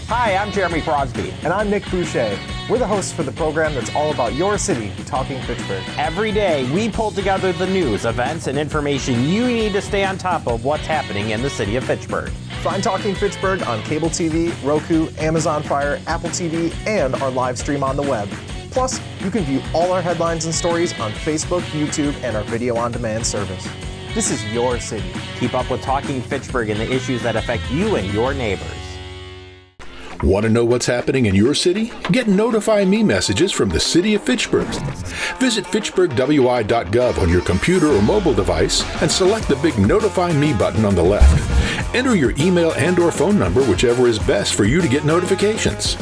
Hi, I'm Jeremy Crosby. And I'm Nick Boucher. We're the hosts for the program that's all about your city, Talking Fitchburg. Every day, we pull together the news, events, and information you need to stay on top of what's happening in the city of Fitchburg. Find Talking Fitchburg on cable TV, Roku, Amazon Fire, Apple TV, and our live stream on the web. Plus, you can view all our headlines and stories on Facebook, YouTube, and our video on demand service. This is your city. Keep up with Talking Fitchburg and the issues that affect you and your neighbors. Want to know what's happening in your city? Get Notify Me messages from the City of Fitchburg. Visit fitchburgwi.gov on your computer or mobile device and select the big Notify Me button on the left. Enter your email and/or phone number, whichever is best for you to get notifications.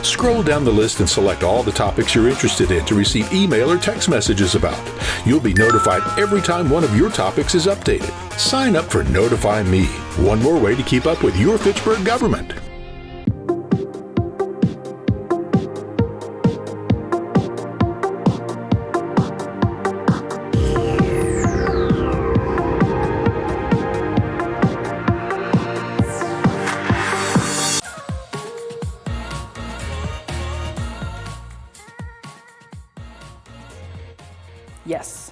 Scroll down the list and select all the topics you're interested in to receive email or text messages about. You'll be notified every time one of your topics is updated. Sign up for Notify Me, one more way to keep up with your Fitchburg government. Yes.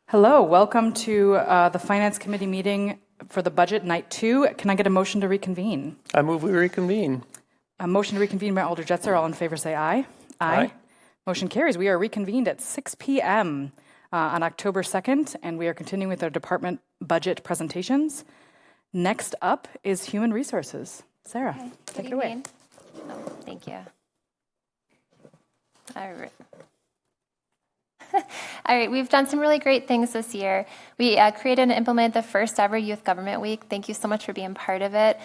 Hello, welcome to the Finance Committee meeting for the budget night 2. Can I get a motion to reconvene? I move we reconvene. A motion to reconvene by Alder Jetzer. All in favor say aye. Aye. Motion carries. We are reconvened at 6 p.m. On October 2nd, and we are continuing with our department budget presentations. Next up is Human Resources. Sarah, Okay. take it away. Oh, thank you. All right. All right, we've done some really great things this year. We created and implemented the first ever Youth Government Week. Thank you so much for being part of it.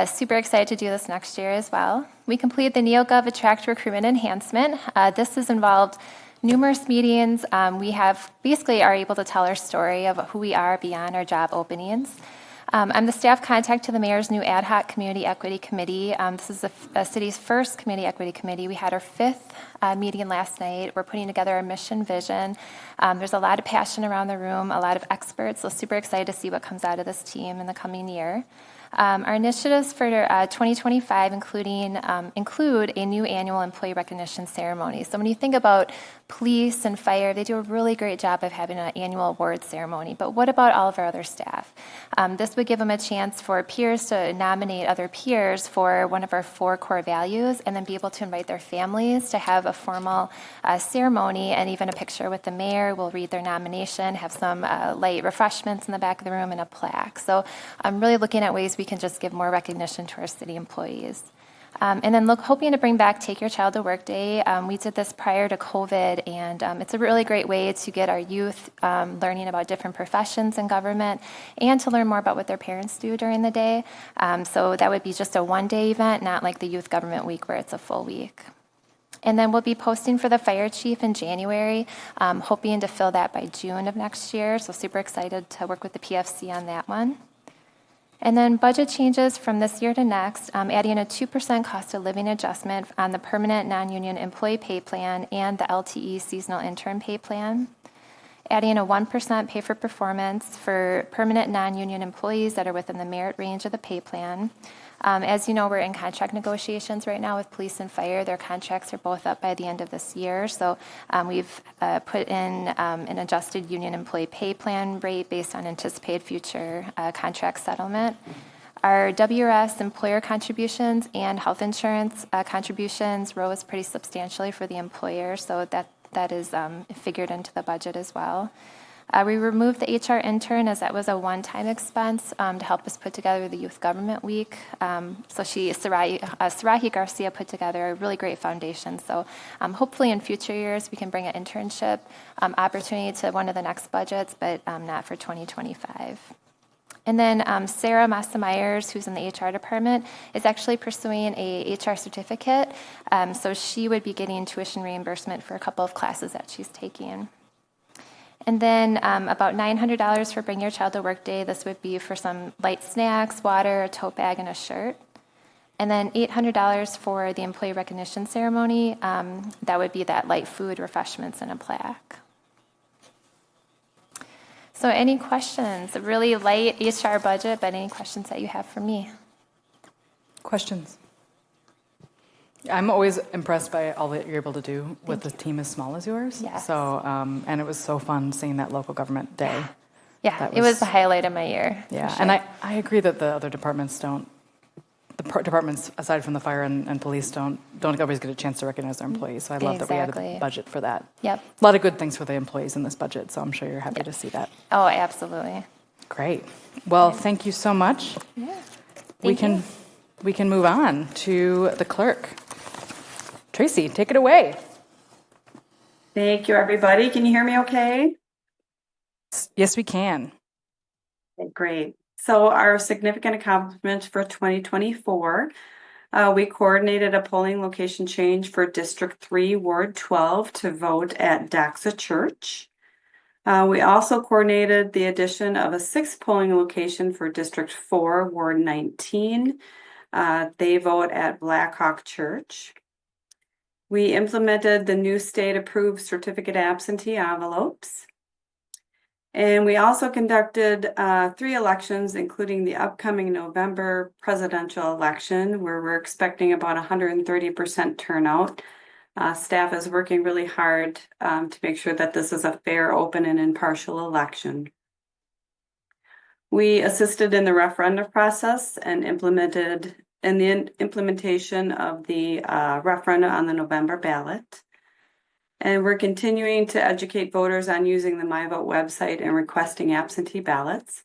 Super excited to do this next year as well. We completed the NeoGov Attract Recruitment Enhancement. This has involved numerous meetings. We have basically are able to tell our story of who we are beyond our job openings. I'm the staff contact to the mayor's new ad hoc community equity committee. This is the city's first community equity committee. We had our 5th meeting last night. We're putting together our mission vision. There's a lot of passion around the room, a lot of experts. So super excited to see what comes out of this team in the coming year. Our initiatives for 2025 include a new annual employee recognition ceremony. So when you think about police and fire, they do a really great job of having an annual award ceremony. But what about all of our other staff? This would give them a chance for peers to nominate other peers for one of our 4 core values and then be able to invite their families to have a formal ceremony and even a picture with the mayor. We'll read their nomination, have some light refreshments in the back of the room and a plaque. So I'm really looking at ways we can just give more recognition to our city employees. And then hoping to bring back Take Your Child to Work Day. We did this prior to COVID, and it's a really great way to get our youth learning about different professions in government and to learn more about what their parents do during the day. So that would be just a one-day event, not like the Youth Government Week where it's a full week. And then we'll be posting for the fire chief in January, hoping to fill that by June of next year. So super excited to work with the PFC on that one. And then budget changes from this year to next, adding a 2% cost of living adjustment on the permanent non-union employee pay plan and the LTE seasonal intern pay plan. Adding a 1% pay for performance for permanent non-union employees that are within the merit range of the pay plan. As you know, we're in contract negotiations right now with police and fire. Their contracts are both up by the end of this year. So we've put in an adjusted union employee pay plan rate based on anticipated future contract settlement. Our WRS employer contributions and health insurance contributions rose pretty substantially for the employer. So that is figured into the budget as well. We removed the HR intern as that was a one-time expense to help us put together the Youth Government Week. So Sarahi Garcia put together a really great foundation. So hopefully in future years we can bring an internship opportunity to one of the next budgets, but not for 2025. And then Sarah Massa-Myers, who's in the HR department, is actually pursuing a HR certificate. So she would be getting tuition reimbursement for a couple of classes that she's taking. And then about $900 for Bring Your Child to Work Day. This would be for some light snacks, water, a tote bag, and a shirt. And then $800 for the employee recognition ceremony. That would be that light food, refreshments, and a plaque. So any questions? A really light HR budget, but any questions that you have for me? Questions? I'm always impressed by all that you're able to do with a team as small as yours. Yes. So, and it was so fun seeing that local government day. Yeah, That it was the highlight of my year. Yeah, for sure. and I agree that the other departments don't, departments aside from the fire and police don't always get a chance to recognize their employees. So I love that we had Exactly. a budget for that. Yep. A lot of good things for the employees in this budget, so I'm sure you're happy to see that. Oh, absolutely. Great. Well, thank you so much. Yeah. We Thank can move on to the clerk. Tracy, take it away. Thank you, everybody. Can you hear me okay? Yes, we can. Okay, great. So our significant accomplishments for 2024, we coordinated a polling location change for District 3, Ward 12 to vote at Daxa Church. We also coordinated the addition of a sixth polling location for District 4, Ward 19. They vote at Blackhawk Church. We implemented the new state-approved certificate absentee envelopes. And we also conducted 3 elections, including the upcoming November presidential election, where we're expecting about 130% turnout. Staff is working really hard to make sure that this is a fair, open, and impartial election. We assisted in the referendum process and implemented in the implementation of the referendum on the November ballot. And we're continuing to educate voters on using the MyVote website and requesting absentee ballots.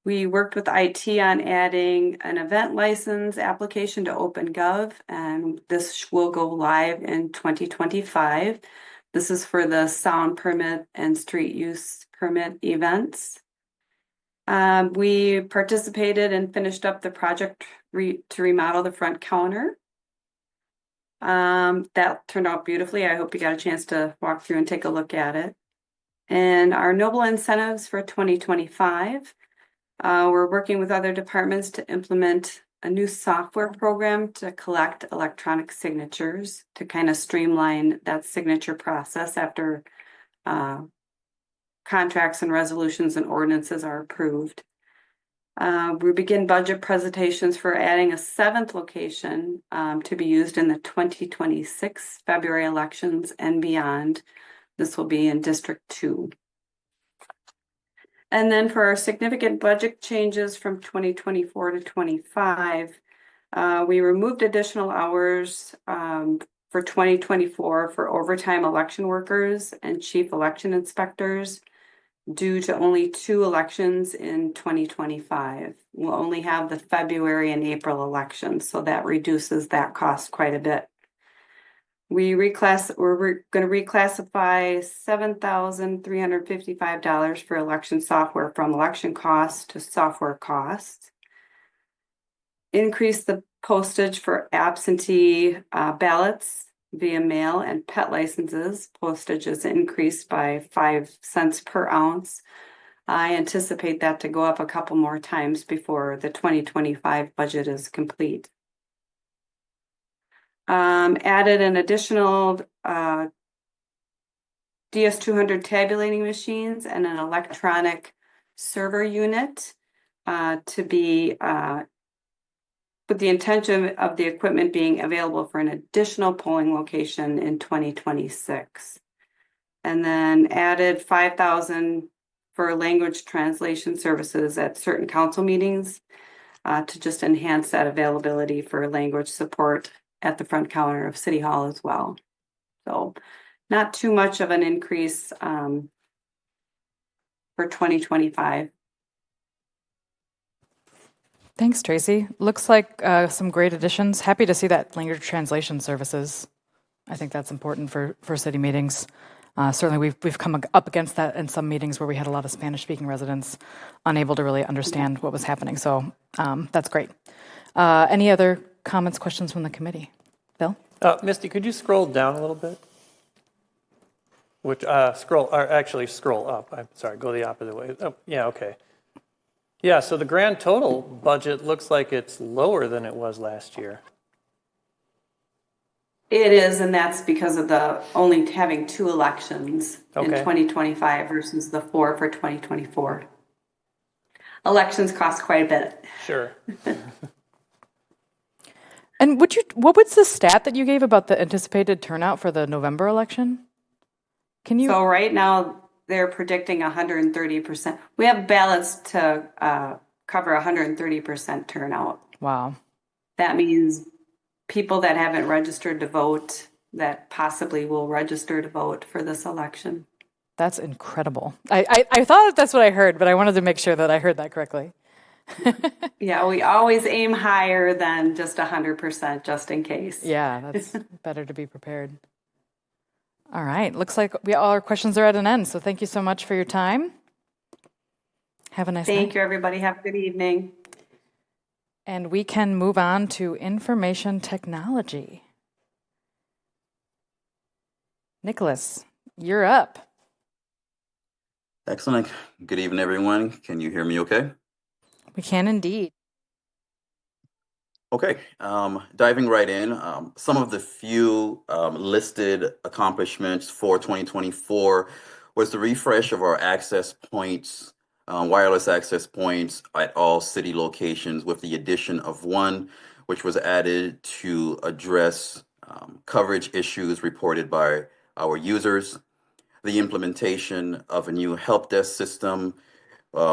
We worked with IT on adding an event license application to OpenGov, and this will go live in 2025. This is for the sound permit and street use permit events. We participated and finished up the project to remodel the front counter. That turned out beautifully. I hope you got a chance to walk through and take a look at it. And our Noble incentives for 2025, we're working with other departments to implement a new software program to collect electronic signatures to kind of streamline that signature process after contracts and resolutions and ordinances are approved. We begin budget presentations for adding a 7th location to be used in the 2026 February elections and beyond. This will be in District 2. And then for our significant budget changes from 2024 to 25, we removed additional hours for 2024 for overtime election workers and chief election inspectors due to only 2 elections in 2025. We'll only have the February and April elections, so that reduces that cost quite a bit. We're going to reclassify $7,355 for election software from election costs to software costs. Increase the postage for absentee ballots via mail and pet licenses. Postage is increased by 5 cents per ounce. I anticipate that to go up a couple more times before the 2025 budget is complete. Added an additional DS200 tabulating machines and an electronic server unit to be with the intention of the equipment being available for an additional polling location in 2026. And then added $5,000 for language translation services at certain council meetings to just enhance that availability for language support at the front counter of City Hall as well. So not too much of an increase for 2025. Thanks, Tracy. Looks like some great additions. Happy to see that language translation services. I think that's important for city meetings. Certainly, we've come up against that in some meetings where we had a lot of Spanish-speaking residents unable to really understand what was happening. So that's great. Any other comments, questions from the committee? Bill? Misty, could you scroll down a little bit? Which scroll up. I'm sorry, go the opposite way. Oh, yeah, okay. Yeah, so the grand total budget looks like it's lower than it was last year. It is, and that's because of the only having 2 elections in Okay. 2025 versus the 4 for 2024. Elections cost quite a bit. Sure. And what was the stat that you gave about the anticipated turnout for the November election? Can you? So right now, they're predicting 130%. We have ballots to cover 130% turnout. Wow. That means people that haven't registered to vote that possibly will register to vote for this election. That's incredible. I thought that's what I heard, but I wanted to make sure that I heard that correctly. Yeah, we always aim higher than just 100%, just in case. Yeah, that's better to be prepared. All right. Looks like all our questions are at an end. So thank you so much for your time. Have a nice night. Thank you, everybody. Have a good evening. And we can move on to information technology. Nicholas, you're up. Excellent. Good evening, everyone. Can you hear me okay? We can indeed. Okay, diving right in, some of the few listed accomplishments for 2024 was the refresh of our access points, wireless access points at all city locations, with the addition of one, which was added to address coverage issues reported by our users, the implementation of a new help desk system,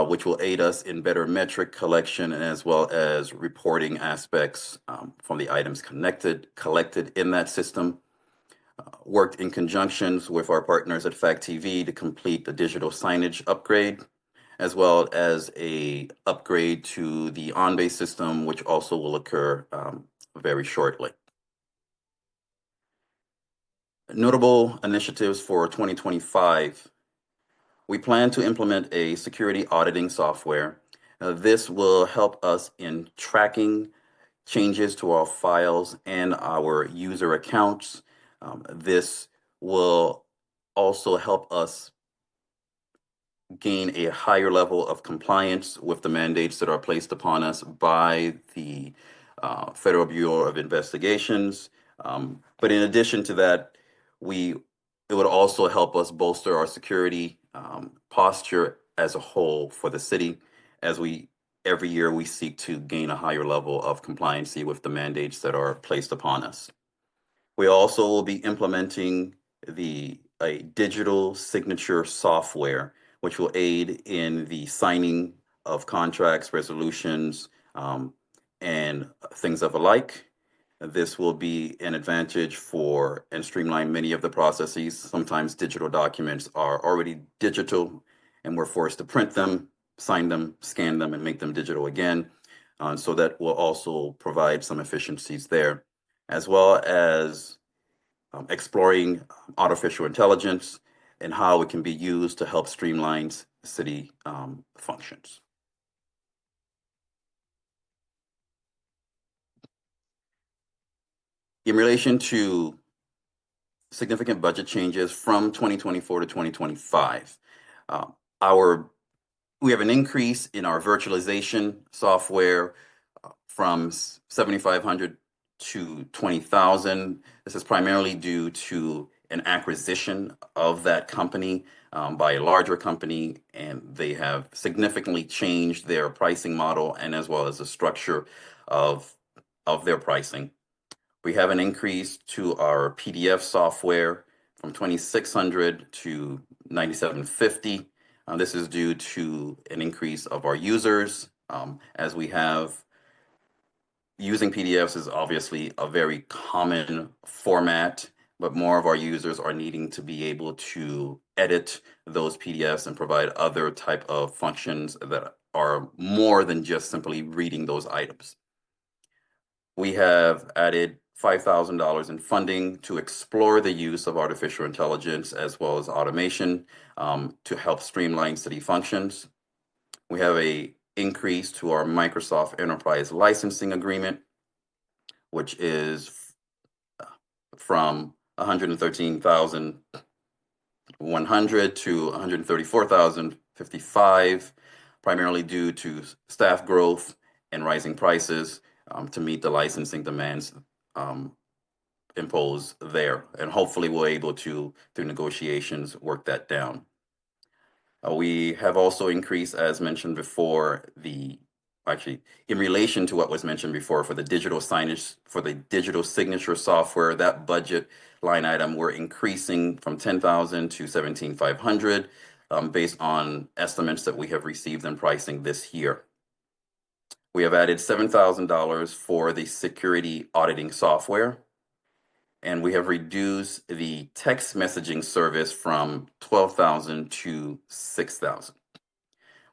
which will aid us in better metric collection and as well as reporting aspects from the items collected in that system. Worked in conjunctions with our partners at FACTv to complete the digital signage upgrade, as well as a upgrade to the on-base system, which also will occur very shortly. Notable initiatives for 2025. We plan to implement a security auditing software. This will help us in tracking changes to our files and our user accounts. This will also help us gain a higher level of compliance with the mandates that are placed upon us by the Federal Bureau of Investigations. But in addition to that, it would also help us bolster our security posture as a whole for the city, as every year we seek to gain a higher level of compliancy with the mandates that are placed upon us. We also will be implementing a digital signature software, which will aid in the signing of contracts, resolutions, and things of the like. This will be an advantage for and streamline many of the processes. Sometimes digital documents are already digital and we're forced to print them, sign them, scan them, and make them digital again. So that will also provide some efficiencies there, as well as exploring artificial intelligence and how it can be used to help streamline city functions. In relation to significant budget changes from 2024 to 2025, we have an increase in our virtualization software from 7,500 to 20,000. This is primarily due to an acquisition of that company by a larger company, and they have significantly changed their pricing model and as well as the structure of their pricing. We have an increase to our PDF software from 2,600 to 9,750. This is due to an increase of our users, as we have using PDFs is obviously a very common format, but more of our users are needing to be able to edit those PDFs and provide other type of functions that are more than just simply reading those items. We have added $5,000 in funding to explore the use of artificial intelligence as well as automation to help streamline city functions. We have an increase to our Microsoft Enterprise licensing agreement, which is from $113,100 to $134,055, primarily due to staff growth and rising prices to meet the licensing demands imposed there. And hopefully we're able to, through negotiations, work that down. We have also increased, as mentioned before, in relation to what was mentioned before for the digital signage, for the digital signature software, that budget line item, we're increasing from 10,000 to 17,500 based on estimates that we have received in pricing this year. We have added $7,000 for the security auditing software, and we have reduced the text messaging service from 12,000 to 6,000.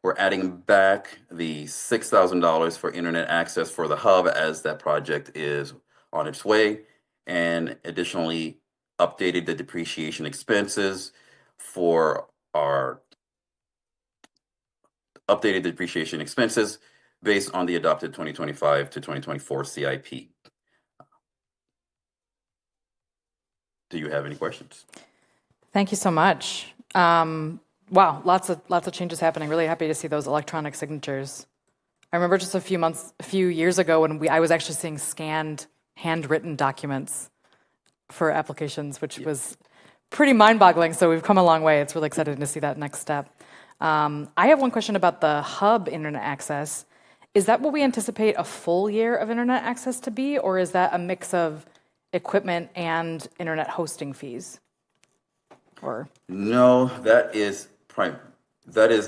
We're adding back the $6,000 for internet access for the hub as that project is on its way, and additionally updated the depreciation expenses for our based on the adopted 2025 to 2024 CIP. Do you have any questions? Thank you so much. Wow, lots of changes happening. Really happy to see those electronic signatures. I remember just a few years ago when I was actually seeing scanned, handwritten documents for applications, which was pretty mind-boggling. So we've come a long way. It's really exciting to see that next step. I have one question about the hub internet access. Is that what we anticipate a full year of internet access to be, or is that a mix of equipment and internet hosting fees? Or no, that is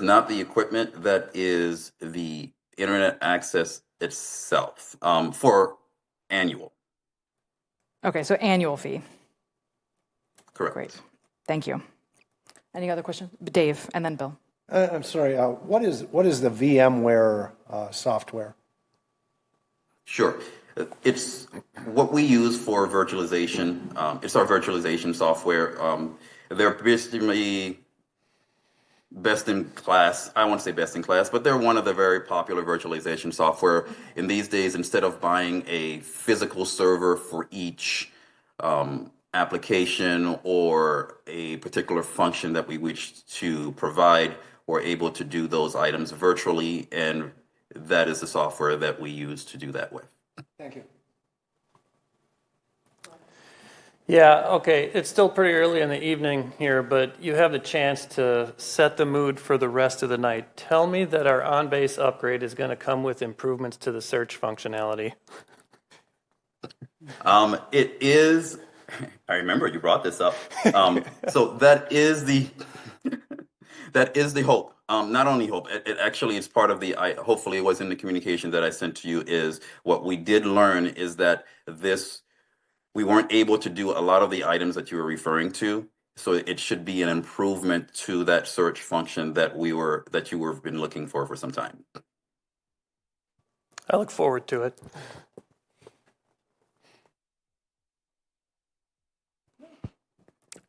not the equipment. That is the internet access itself for annual. Okay, so annual fee. Correct. Great. Thank you. Any other questions? Dave, and then Bill. I'm sorry. What is the VMware software? Sure. It's what we use for virtualization. It's our virtualization software. They're basically best in class. I won't say best in class, but they're one of the very popular virtualization software. In these days, instead of buying a physical server for each application or a particular function that we wish to provide, we're able to do those items virtually, and that is the software that we use to do that with. Thank you. Yeah, okay. It's still pretty early in the evening here, but you have the chance to set the mood for the rest of the night. Tell me that our on-base upgrade is going to come with improvements to the search functionality. It is. I remember you brought this up. So that is the hope. Not only hope. It actually is part of the. Hopefully, it was in the communication that I sent to you. Is what we did learn is that we weren't able to do a lot of the items that you were referring to. So it should be an improvement to that search function that you were been looking for some time. I look forward to it.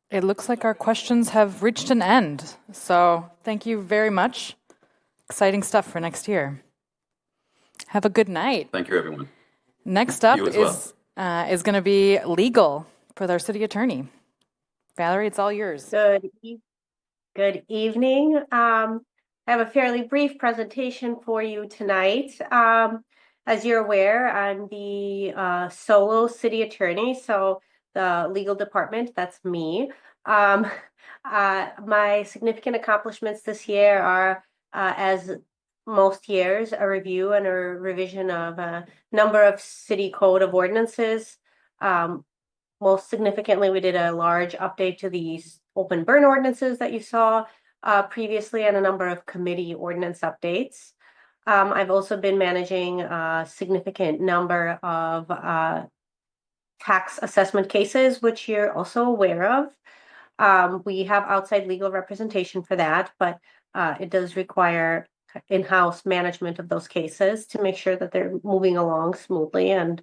It looks like our questions have reached an end. So thank you very much. Exciting stuff for next year. Have a good night. Thank you, everyone. Next up You as well. is going to be legal with our city attorney. Valerie, it's all yours. Good evening. I have a fairly brief presentation for you tonight. As you're aware, I'm the solo city attorney, so the legal department, that's me. My significant accomplishments this year are, as most years, a review and a revision of a number of city code of ordinances. Most significantly, we did a large update to these open burn ordinances that you saw previously, and a number of committee ordinance updates. I've also been managing a significant number of tax assessment cases, which you're also aware of. We have outside legal representation for that, but it does require in-house management of those cases to make sure that they're moving along smoothly and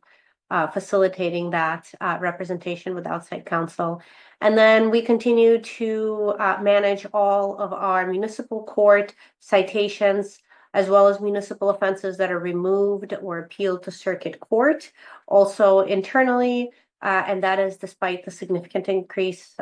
facilitating that representation with outside counsel. And then we continue to manage all of our municipal court citations, as well as municipal offenses that are removed or appealed to circuit court, also internally, and that is despite the significant increase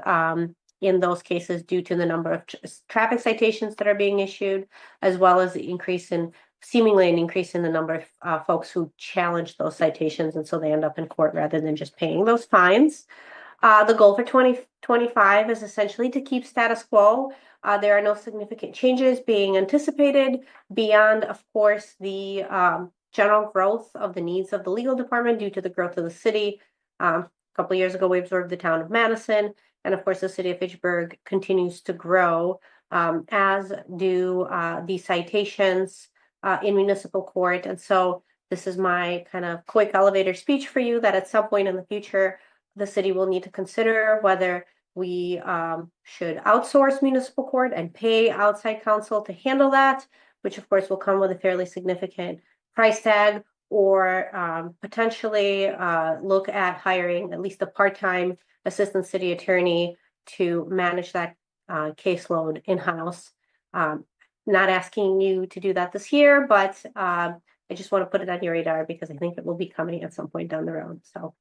in those cases due to the number of traffic citations that are being issued, as well as the increase in seemingly an increase in the number of folks who challenge those citations, and so they end up in court rather than just paying those fines. The goal for 2025 is essentially to keep status quo. There are no significant changes being anticipated beyond, of course, the general growth of the needs of the legal department due to the growth of the city. A couple of years ago, we absorbed the town of Madison, and of course, the city of Fitchburg continues to grow, as do the citations in municipal court. And so this is my kind of quick elevator speech for you that at some point in the future, the city will need to consider whether we should outsource municipal court and pay outside counsel to handle that, which of course will come with a fairly significant price tag, or potentially look at hiring at least a part-time assistant city attorney to manage that caseload in-house. Not asking you to do that this year, but I just want to put it on your radar because I think it will be coming at some point down the road. So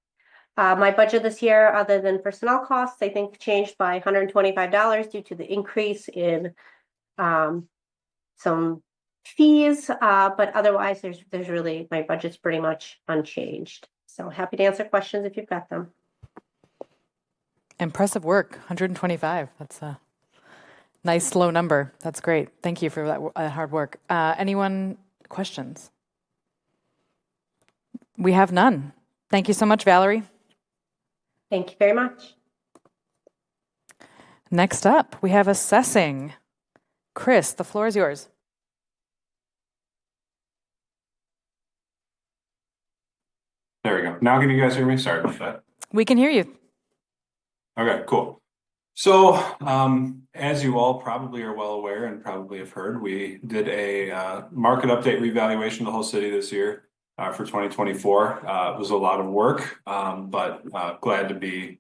my budget this year, other than personnel costs, I think changed by $125 due to the increase in some fees, but otherwise there's really, my budget's pretty much unchanged. So happy to answer questions if you've got them. Impressive work, 125. That's a nice low number. That's great. Thank you for that hard work. Anyone questions? We have none. Thank you so much, Valerie. Thank you very much. Next up, we have assessing. Chris, the floor is yours. There we go. Now can you guys hear me? Sorry about that. We can hear you. Okay, cool. So as you all probably are well aware and probably have heard, we did a market update revaluation of the whole city this year for 2024. It was a lot of work, but glad to be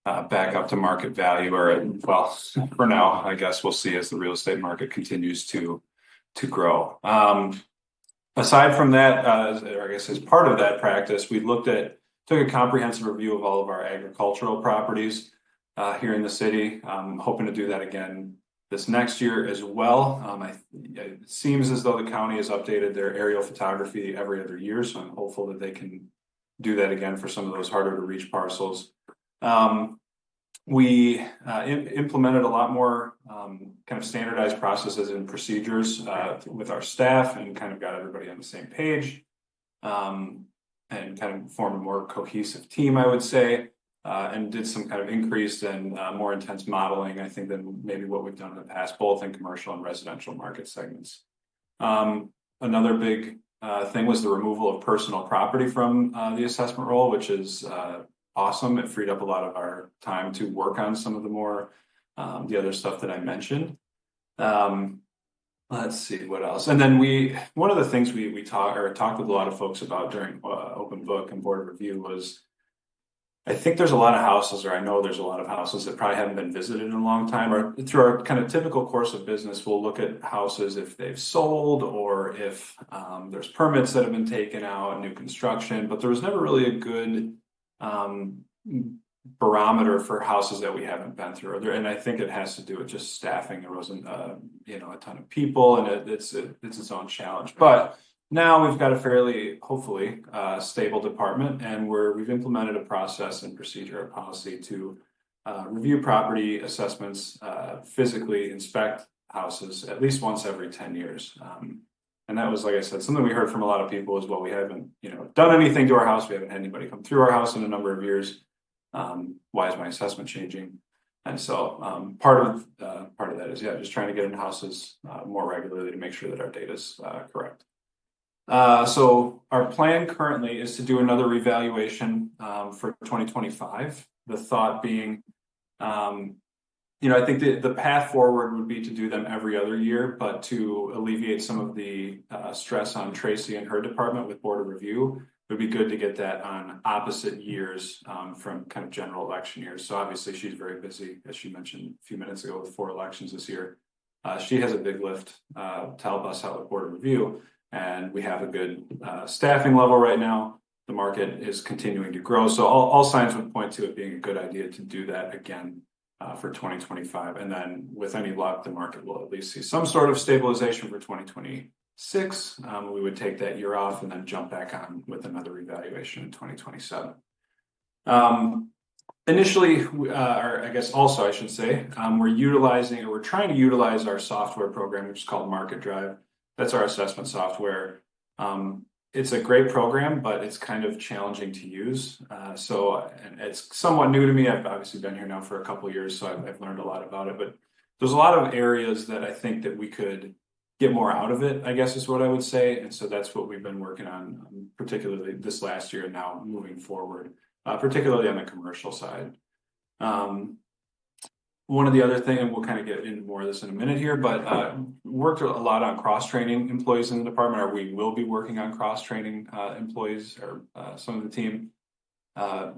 back up to market value, or well, for now, I guess we'll see as the real estate market continues to grow. Aside from that, or I guess as part of that practice, we took a comprehensive review of all of our agricultural properties here in the city. I'm hoping to do that again this next year as well. It seems as though the county has updated their aerial photography every other year, so I'm hopeful that they can do that again for some of those harder to reach parcels. We implemented a lot more kind of standardized processes and procedures with our staff, and kind of got everybody on the same page, and kind of formed a more cohesive team, I would say, and did some kind of increased and more intense modeling, I think, than maybe what we've done in the past, both in commercial and residential market segments. Another big thing was the removal of personal property from the assessment role, which is awesome. It freed up a lot of our time to work on some of the more the other stuff that I mentioned. Let's see what else. And then one of the things we talked with a lot of folks about during open book and board review was, I think there's a lot of houses, or I know there's a lot of houses that probably haven't been visited in a long time, or through our kind of typical course of business, we'll look at houses if they've sold, or if there's permits that have been taken out, new construction, but there was never really a good barometer for houses that we haven't been through. And I think it has to do with just staffing. There wasn't a ton of people, and it's its own challenge. But now we've got a fairly, hopefully, stable department, and we've implemented a process and procedure, a policy to review property assessments, physically inspect houses at least once every 10 years. And that was, like I said, something we heard from a lot of people as well. We haven't, done anything to our house. We haven't had anybody come through our house in a number of years. Why is my assessment changing? And so part of that is, just trying to get into houses more regularly to make sure that our data is correct. So our plan currently is to do another revaluation for 2025. The thought being, I think the path forward would be to do them every other year, but to alleviate some of the stress on Tracy and her department with board of review, it would be good to get that on opposite years from kind of general election years. So obviously she's very busy, as she mentioned a few minutes ago, with 4 elections this year. She has a big lift to help us out with board of review, and we have a good staffing level right now. The market is continuing to grow, so all signs would point to it being a good idea to do that again for 2025. And then with any luck, the market will at least see some sort of stabilization for 2026 2026. We would take that year off and then jump back on with another evaluation in 2027. Initially, or I guess also I should say, we're trying to utilize our software program, which is called Market Drive. That's our assessment software. It's a great program, but it's kind of challenging to use. And it's somewhat new to me. I've obviously been here now for a couple of years, so I've learned a lot about it. But there's a lot of areas that I think that we could get more out of it, I guess is what I would say. And so that's what we've been working on, particularly this last year and now moving forward, particularly on the commercial side. One of the other things, and we'll kind of get into more of this in a minute here, but worked a lot on cross-training employees in the department, or we will be working on cross-training employees or some of the team.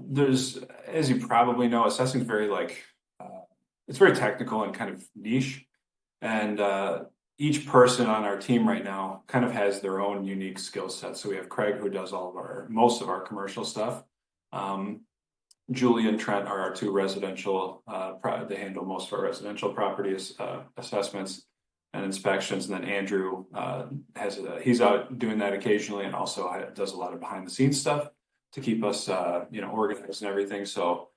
There's, as you probably know, assessing is very it's very technical and kind of niche. And each person on our team right now kind of has their own unique skill set. So we have Craig, who does most of our commercial stuff. Julie and Trent are our two residential, they handle most of our residential property assessments and inspections. And then Andrew he's out doing that occasionally and also does a lot of behind the scenes stuff to keep us, organized and everything. So,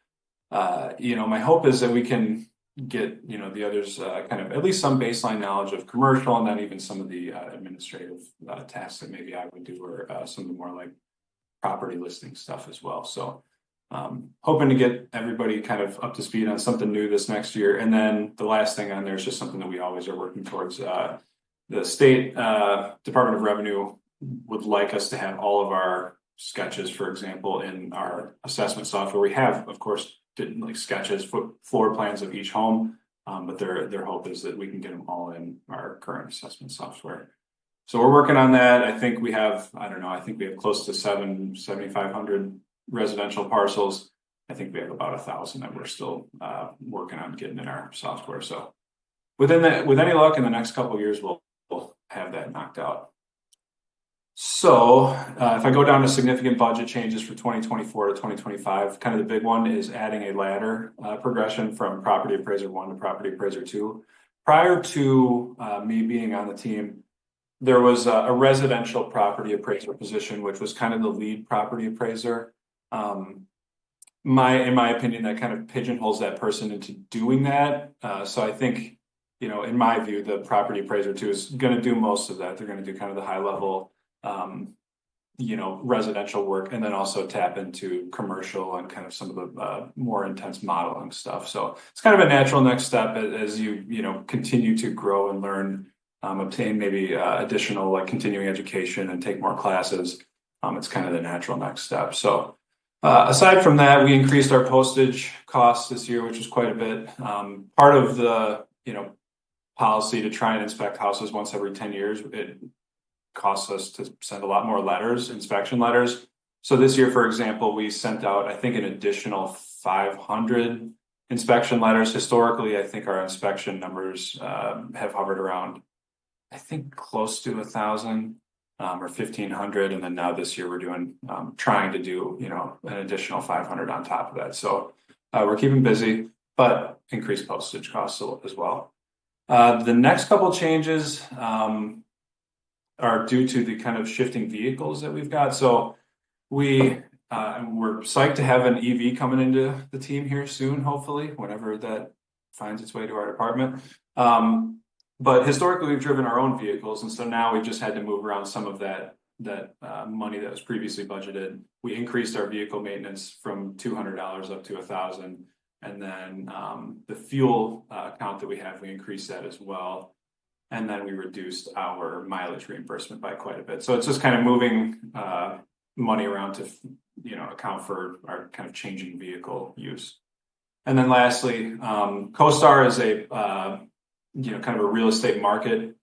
my hope is that we can get, the others kind of at least some baseline knowledge of commercial, and then even some of the administrative tasks that maybe I would do, or some of the more like property listing stuff as well. So hoping to get everybody kind of up to speed on something new this next year. And then the last thing on there is just something that we always are working towards. The state Department of Revenue would like us to have all of our sketches, for example, in our assessment software. We have, of course, like sketches, floor plans of each home, but their hope is that we can get them all in our current assessment software. So we're working on that. I think we have, close to 7,500 residential parcels. I think we have about 1,000 that we're still working on getting in our software. So with any luck, in the next couple of years, we'll have that knocked out. So if I go down to significant budget changes for 2024 to 2025, kind of the big one is adding a ladder progression from property appraiser 1 to property appraiser 2. Prior to me being on the team, there was a residential property appraiser position, which was kind of the lead property appraiser. In my opinion, that kind of pigeonholes that person into doing that. So I think, in my view, the property appraiser 2 is going to do most of that. They're going to do kind of the high level, residential work, and then also tap into commercial and kind of some of the more intense modeling stuff. So it's kind of a natural next step as you continue to grow and learn, obtain maybe additional continuing education and take more classes. It's kind of the natural next step. So aside from that, we increased our postage costs this year, which was quite a bit. Part of the policy to try and inspect houses once every 10 years, it costs us to send a lot more inspection letters. So this year, for example, we sent out, I think, an additional 500 inspection letters. Historically, I think our inspection numbers have hovered around, I think, close to 1,000 or 1,500. And then now this year we're trying to do, an additional 500 on top of that. So we're keeping busy, but increased postage costs as well. The next couple changes are due to the kind of shifting vehicles that we've got. So we're psyched to have an EV coming into the team here soon, hopefully, whenever that finds its way to our department. But historically, we've driven our own vehicles, and so now we've just had to move around some of that money that was previously budgeted. We increased our vehicle maintenance from $200 up to $1,000, and then the fuel count that we have, we increased that as well. And then we reduced our mileage reimbursement by quite a bit. So it's just kind of moving money around to, account for our kind of changing vehicle use. And then lastly, CoStar is a, kind of a real estate market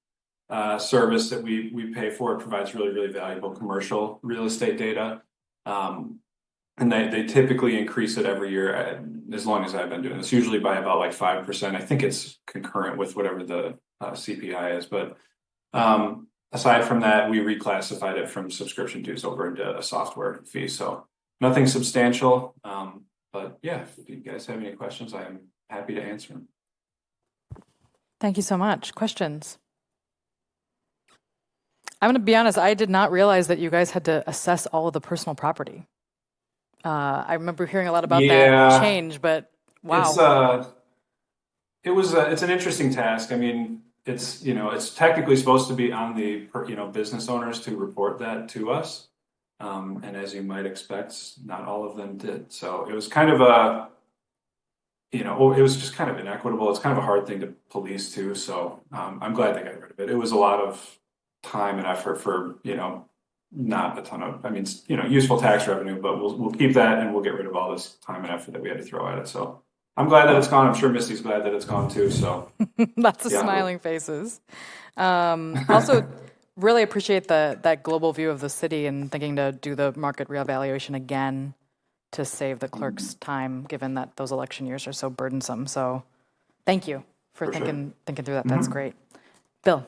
service that we pay for. It provides really, really valuable commercial real estate data. And they typically increase it every year, as long as I've been doing this, usually by about 5%. I think it's concurrent with whatever the CPI is. But aside from that, we reclassified it from subscription dues over into a software fee. So nothing substantial. But yeah, if you guys have any questions, I am happy to answer them. Thank you so much. Questions? I'm going to be honest, I did not realize that you guys had to assess all of the personal property. I remember hearing a lot about that change, but wow. It's an interesting task. I mean, it's technically supposed to be on the business owners to report that to us. And as you might expect, not all of them did. So it was kind of it was just kind of inequitable. It's kind of a hard thing to police too. So I'm glad they got rid of it. It was a lot of time and effort for, not a ton of, useful tax revenue, but we'll keep that and we'll get rid of all this time and effort that we had to throw at it. So I'm glad that it's gone. I'm sure Misty's glad that it's gone too. So lots of smiling faces. Also, really appreciate that global view of the city and thinking to do the market reevaluation again to save the clerk's time, given that those election years are so burdensome. So thank you for thinking through that. That's great. Bill.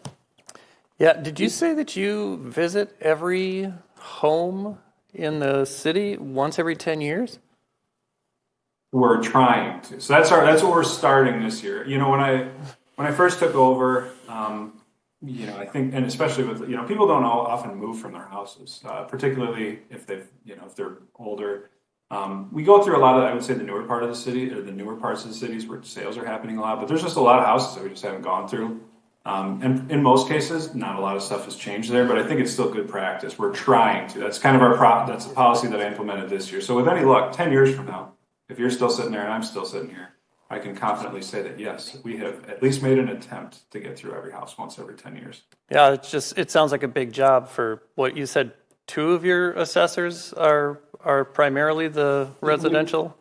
Yeah, did you say that you visit every home in the city once every 10 years? We're trying to. So that's what we're starting this year. When I first took over, I think, and especially with, people don't often move from their houses, particularly if if they're older. We go through a lot of, I would say, the newer part of the city, or the newer parts of the cities where sales are happening a lot, but there's just a lot of houses that we just haven't gone through. And in most cases, not a lot of stuff has changed there, but I think it's still good practice. We're trying to. That's kind of that's the policy that I implemented this year. So with any luck, 10 years from now, if you're still sitting there and I'm still sitting here, I can confidently say that, yes, we have at least made an attempt to get through every house once every 10 years. Yeah, it sounds like a big job for what you said. 2 of your assessors are primarily the residential?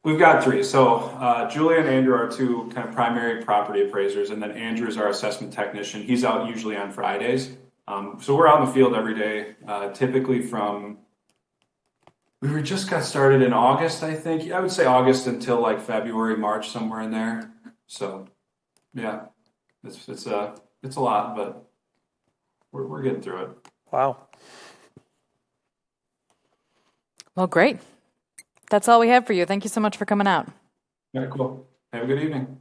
We've got 3. So Julia and Andrew are 2 kind of primary property appraisers, and then Andrew is our assessment technician. He's out usually on Fridays. So we're out in the field every day, typically from, we just got started in August, I think. I would say August until like February, March, somewhere in there. So yeah, it's a lot, but we're getting through it. Wow. Well, great. That's all we have for you. Thank you so much for coming out. Yeah, cool. Have a good evening.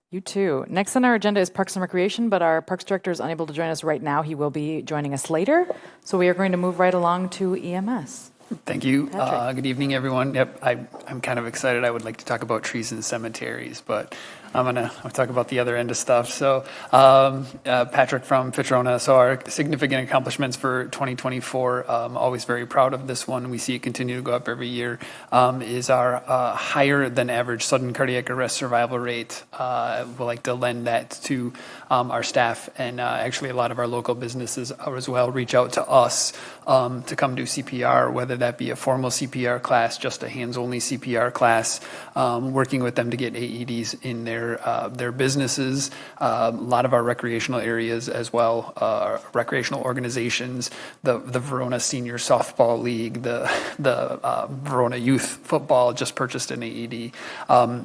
You too. Next on our agenda is Parks and Recreation, but our Parks Director is unable to join us right now. He will be joining us later. So we are going to move right along to EMS. Thank you. Good evening, everyone. Yep, I'm kind of excited. I would like to talk about trees and cemeteries, but I'm going to talk about the other end of stuff. So Patrick from Fitchburg. So our significant accomplishments for 2024, always very proud of this one. We see it continue to go up every year, is our higher than average sudden cardiac arrest survival rate. We'd like to lend that to our staff, and actually a lot of our local businesses as well reach out to us to come do CPR, whether that be a formal CPR class, just a hands-only CPR class, working with them to get AEDs in their businesses. A lot of our recreational areas as well, recreational organizations, the Verona Senior Softball League, the Verona Youth Football just purchased an AED.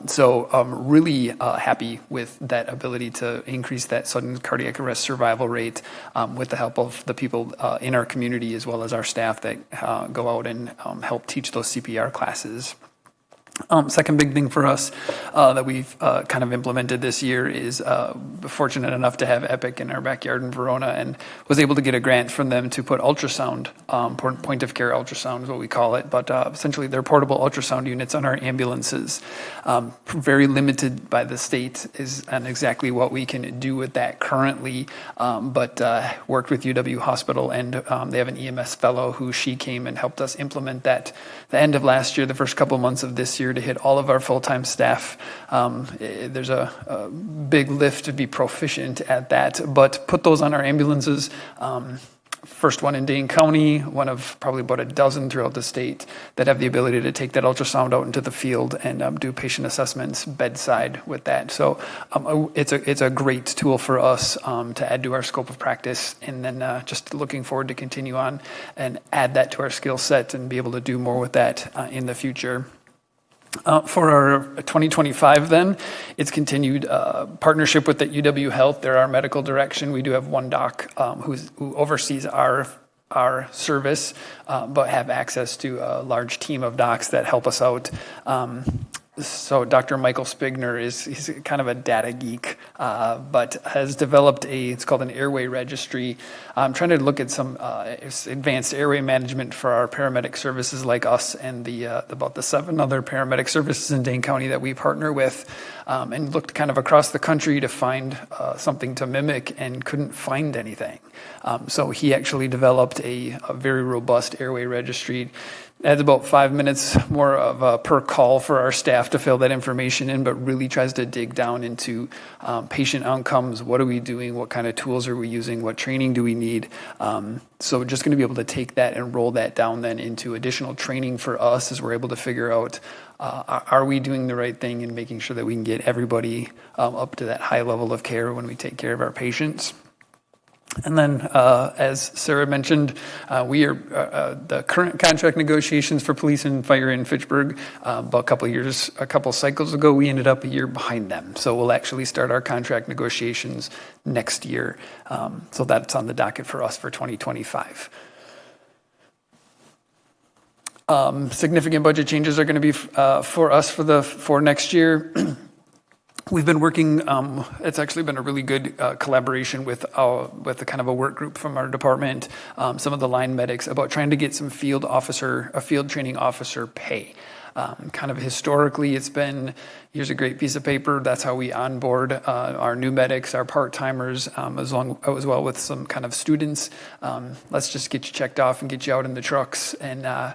So I'm really happy with that ability to increase that sudden cardiac arrest survival rate with the help of the people in our community as well as our staff that go out and help teach those CPR classes. Second big thing for us that we've kind of implemented this year is fortunate enough to have Epic in our backyard in Verona, and was able to get a grant from them to put ultrasound, point of care ultrasound is what we call it, but essentially they're portable ultrasound units on our ambulances. Very limited by the state on exactly what we can do with that currently, but worked with UW Hospital, and they have an EMS fellow who she came and helped us implement that the end of last year, the first couple months of this year, to hit all of our full-time staff. There's a big lift to be proficient at that, but put those on our ambulances. First one in Dane County, one of probably about a dozen throughout the state that have the ability to take that ultrasound out into the field and do patient assessments bedside with that. So it's a great tool for us to add to our scope of practice, and then just looking forward to continue on and add that to our skill set and be able to do more with that in the future. For our 2025 then, it's continued partnership with the UW Health. They're our medical direction. We do have one doc who oversees our service, but have access to a large team of docs that help us out. So Dr. Michael Spigner he's kind of a data geek, but has developed it's called an airway registry. I'm trying to look at some advanced airway management for our paramedic services like us and about the 7 other paramedic services in Dane County that we partner with, and looked kind of across the country to find something to mimic and couldn't find anything. So he actually developed a very robust airway registry. Adds about 5 minutes more of per call for our staff to fill that information in, but really tries to dig down into patient outcomes. What are we doing? What kind of tools are we using? What training do we need? So we're just going to be able to take that and roll that down then into additional training for us as we're able to figure out, are we doing the right thing and making sure that we can get everybody up to that high level of care when we take care of our patients. And then, as Sarah mentioned, we are the current contract negotiations for police and fire in Fitchburg. About a couple cycles ago, we ended up a year behind them. So we'll actually start our contract negotiations next year. So that's on the docket for us for 2025. Significant budget changes are going to be for us for next year. We've been working, it's actually been a really good collaboration with the kind of a work group from our department, some of the line medics, about trying to get some field training officer pay. Kind of historically, it's been, here's a great piece of paper. That's how we onboard our new medics, our part-timers, as well with some kind of students. Let's just get you checked off and get you out in the trucks, and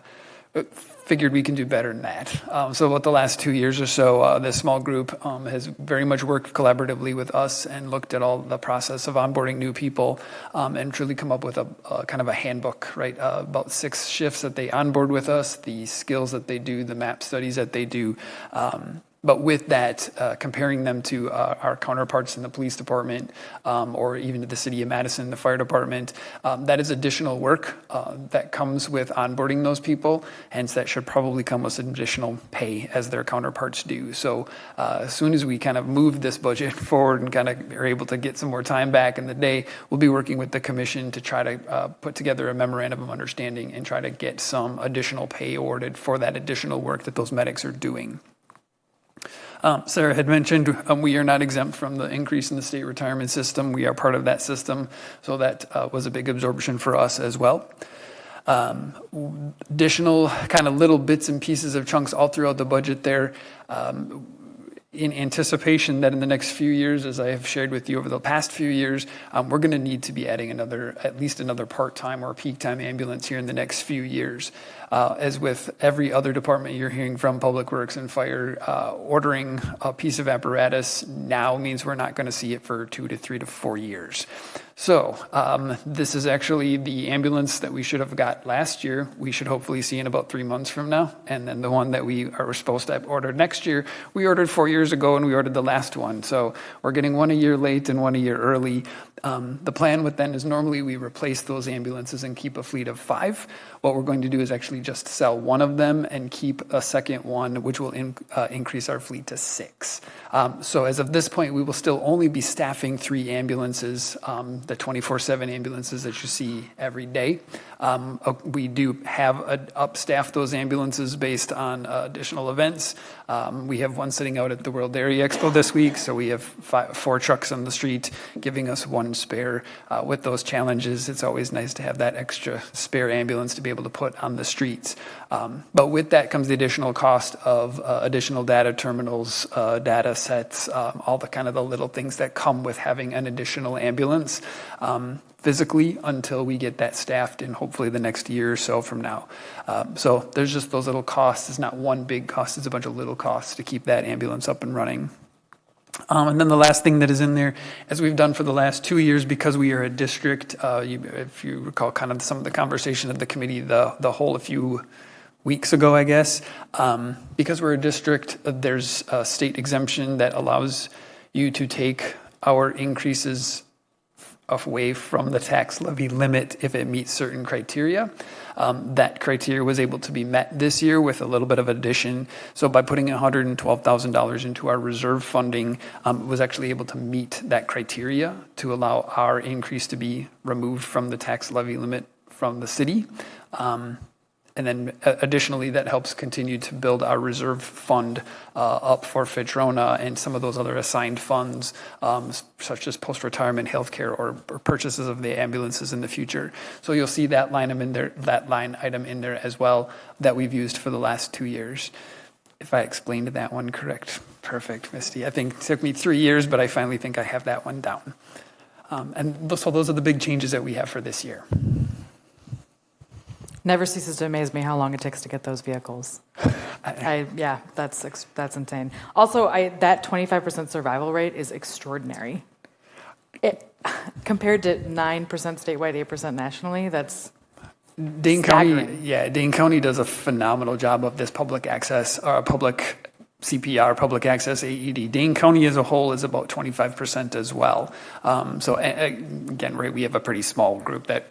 figured we can do better than that. So about the last 2 years or so, this small group has very much worked collaboratively with us and looked at all the process of onboarding new people, and truly come up with a kind of a handbook, right? About 6 shifts that they onboard with us, the skills that they do, the MAP studies that they do. But with that, comparing them to our counterparts in the police department, or even to the city of Madison, the fire department, that is additional work that comes with onboarding those people. Hence, that should probably come with additional pay as their counterparts do. So as soon as we kind of move this budget forward and kind of are able to get some more time back in the day, we'll be working with the commission to try to put together a memorandum of understanding and try to get some additional pay awarded for that additional work that those medics are doing. Sarah had mentioned we are not exempt from the increase in the state retirement system. We are part of that system, so that was a big absorption for us as well. Additional kind of little bits and pieces of chunks all throughout the budget there, in anticipation that in the next few years, as I have shared with you over the past few years, we're going to need to be adding at least another part-time or peak time ambulance here in the next few years. As with every other department you're hearing from, Public Works and Fire, ordering a piece of apparatus now means we're not going to see it for 2 to 3 to 4 years. So this is actually the ambulance that we should have got last year. We should hopefully see in about 3 months from now. And then the one that we are supposed to order next year, we ordered 4 years ago, and we ordered the last one. So we're getting one a year late and one a year early. The plan with then is normally we replace those ambulances and keep a fleet of 5. What we're going to do is actually just sell one of them and keep a second one, which will increase our fleet to 6. So as of this point, we will still only be staffing 3 ambulances, the 24/7 ambulances that you see every day. We do have upstaff those ambulances based on additional events. We have one sitting out at the World Dairy Expo this week, so we have 4 trucks on the street giving us 1 spare. With those challenges, it's always nice to have that extra spare ambulance to be able to put on the streets. But with that comes the additional cost of additional data terminals, data sets, all the kind of the little things that come with having an additional ambulance physically until we get that staffed in hopefully the next year or so from now. So there's just those little costs. It's not one big cost, it's a bunch of little costs to keep that ambulance up and running. And then the last thing that is in there, as we've done for the last 2 years, because we are a district, if you recall kind of some of the conversation of the committee, the whole a few weeks ago, I guess, because we're a district, there's a state exemption that allows you to take our increases away from the tax levy limit if it meets certain criteria. That criteria was able to be met this year with a little bit of addition. So by putting $112,000 into our reserve funding, it was actually able to meet that criteria to allow our increase to be removed from the tax levy limit from the city. And then additionally, that helps continue to build our reserve fund up for FitchRona and some of those other assigned funds, such as post-retirement healthcare or purchases of the ambulances in the future. So you'll see that line item in there as well that we've used for the last 2 years. If I explained that one correct, perfect, Misty. I think it took me 3 years, but I finally think I have that one down. So those are the big changes that we have for this year. Never ceases to amaze me how long it takes to get those vehicles. Yeah, that's insane. Also, that 25% survival rate is extraordinary. Compared to 9% statewide, 8% nationally, that's Dane County does a phenomenal job of this public access, public CPR, public access AED. Dane County as a whole is about 25% as well. So again, right, we have a pretty small group that,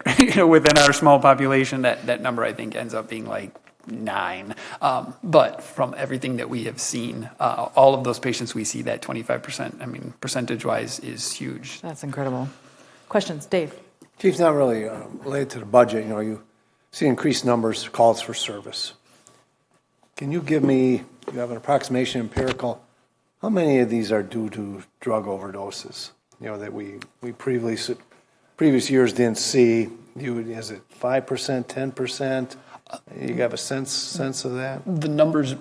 within our small population, that number I think ends up being like 9. But from everything that we have seen, all of those patients we see, that 25%, I mean, percentage-wise is huge. That's incredible. Questions, Dave? Chief, not really related to the budget. You see increased numbers, calls for service. Can you give me, you have an approximation empirical, how many of these are due to drug overdoses, that we previous years didn't see? Is it 5%, 10%? You have a sense of that? The numbers,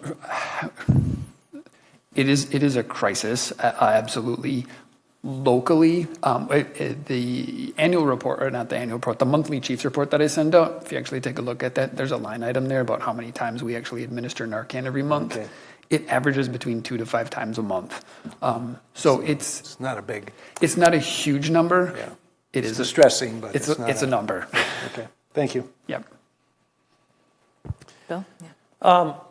it is a crisis, absolutely. Locally, the annual report, or not the annual report, the monthly chiefs report that I send out, if you actually take a look at that, there's a line item there about how many times we actually administer Narcan every month. Okay. It averages between 2 to 5 times a month. So it's not a big... It's not a huge number. Yeah. It's distressing, but it's a number. Okay, thank you. Yep. Bill? Yeah. All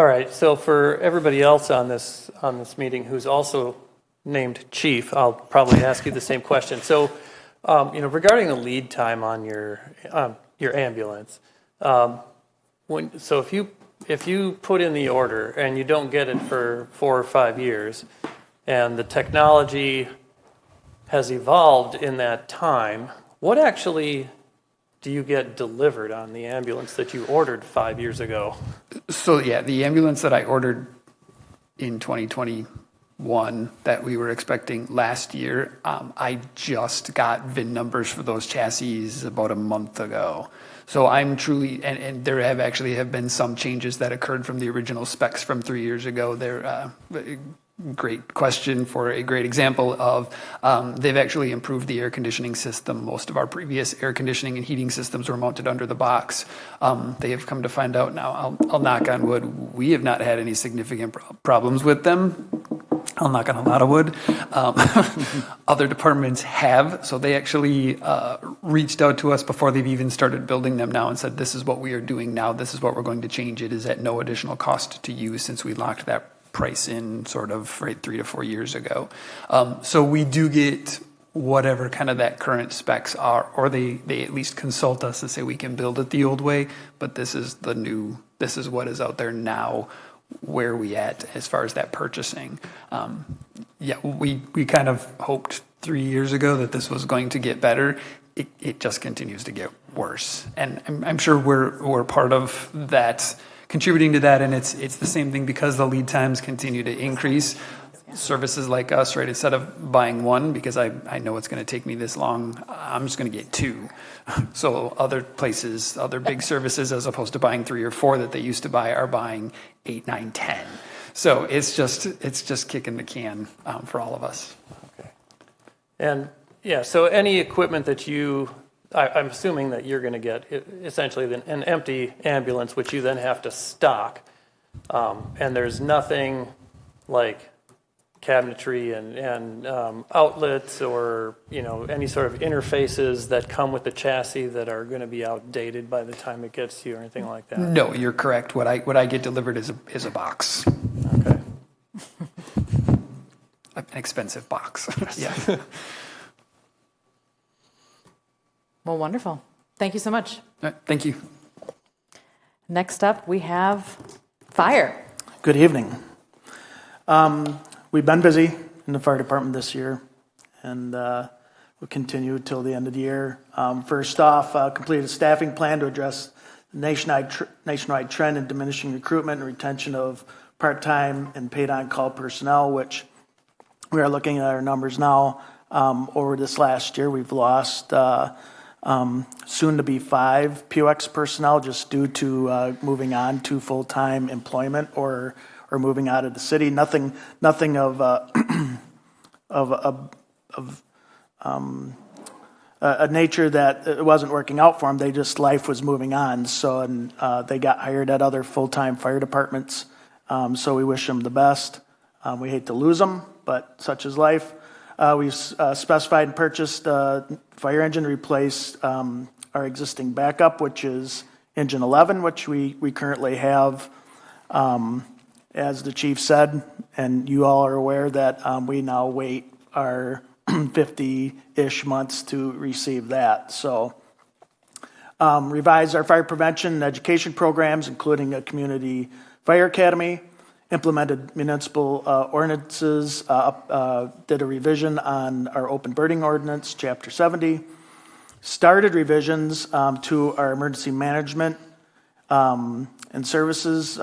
right, so for everybody else on this meeting who's also named chief, I'll probably ask you the same question. So, regarding the lead time on your ambulance, if you put in the order and you don't get it for 4 or 5 years, and the technology has evolved in that time, what actually do you get delivered on the ambulance that you ordered 5 years ago? So yeah, the ambulance that I ordered in 2021 that we were expecting last year, I just got VIN numbers for those chassis about a month ago. So I'm truly, and there have been some changes that occurred from the original specs from 3 years ago. They're great question for a great example of they've actually improved the air conditioning system. Most of our previous air conditioning and heating systems were mounted under the box. They have come to find out now, I'll knock on wood, we have not had any significant problems with them. I'll knock on a lot of wood. Other departments have, so they actually reached out to us before they've even started building them now and said, this is what we are doing now, this is what we're going to change. It is at no additional cost to you since we locked that price in sort of 3 to 4 years ago. So we do get whatever kind of that current specs are, or they at least consult us and say we can build it the old way, but this is what is out there now. Where are we at as far as that purchasing? We kind of hoped 3 years ago that this was going to get better. It just continues to get worse. And I'm sure we're part of that, contributing to that, and it's the same thing because the lead times continue to increase. Services like us, right, instead of buying one, because I know it's going to take me this long, I'm just going to get 2. So other places, other big services, as opposed to buying 3 or 4 that they used to buy, are buying 8, 9, 10. So it's just kicking the can for all of us. Okay. And yeah, so any equipment that I'm assuming that you're going to get essentially an empty ambulance, which you then have to stock, and there's nothing like cabinetry and outlets or any sort of interfaces that come with the chassis that are going to be outdated by the time it gets to you or anything like that. No, you're correct. What I get delivered is a box. Okay. An expensive box. Yeah. Well, wonderful. Thank you so much. All right, thank you. Next up, we have fire. Good evening. We've been busy in the fire department this year, and we'll continue till the end of the year. First off, completed a staffing plan to address nationwide trend in diminishing recruitment and retention of part-time and paid on-call personnel, which we are looking at our numbers now. Over this last year, we've lost soon to be 5 POX personnel just due to moving on to full-time employment or moving out of the city. Nothing of a nature that it wasn't working out for them. They just, life was moving on. So they got hired at other full-time fire departments. So we wish them the best. We hate to lose them, but such is life. We've specified and purchased a fire engine to replace our existing backup, which is engine 11, which we currently have. As the chief said, and you all are aware that we now wait our 50-ish months to receive that. So revise our fire prevention and education programs, including a community fire academy, implemented municipal ordinances, did a revision on our open burning ordinance, Chapter 70, started revisions to our emergency management and services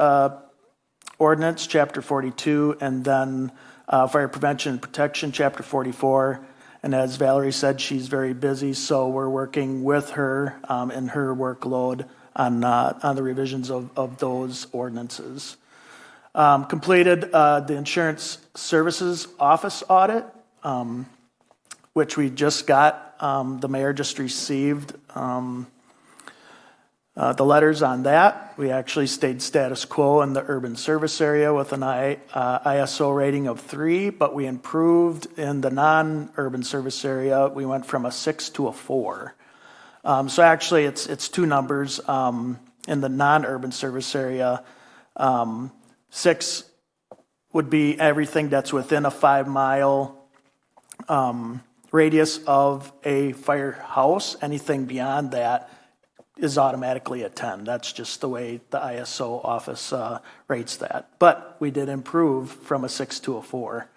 ordinance, Chapter 42, and then fire prevention and protection, Chapter 44. And as Valerie said, she's very busy, so we're working with her and her workload on the revisions of those ordinances. Completed the insurance services office audit, which we just got. The mayor just received the letters on that. We actually stayed status quo in the urban service area with an ISO rating of 3, but we improved in the non-urban service area. We went from a 6 to a 4. So actually it's 2 numbers in the non-urban service area. 6 would be everything that's within a 5-mile radius of a firehouse. Anything beyond that is automatically a 10. That's just the way the ISO office rates that. But we did improve from a 6 to a 4.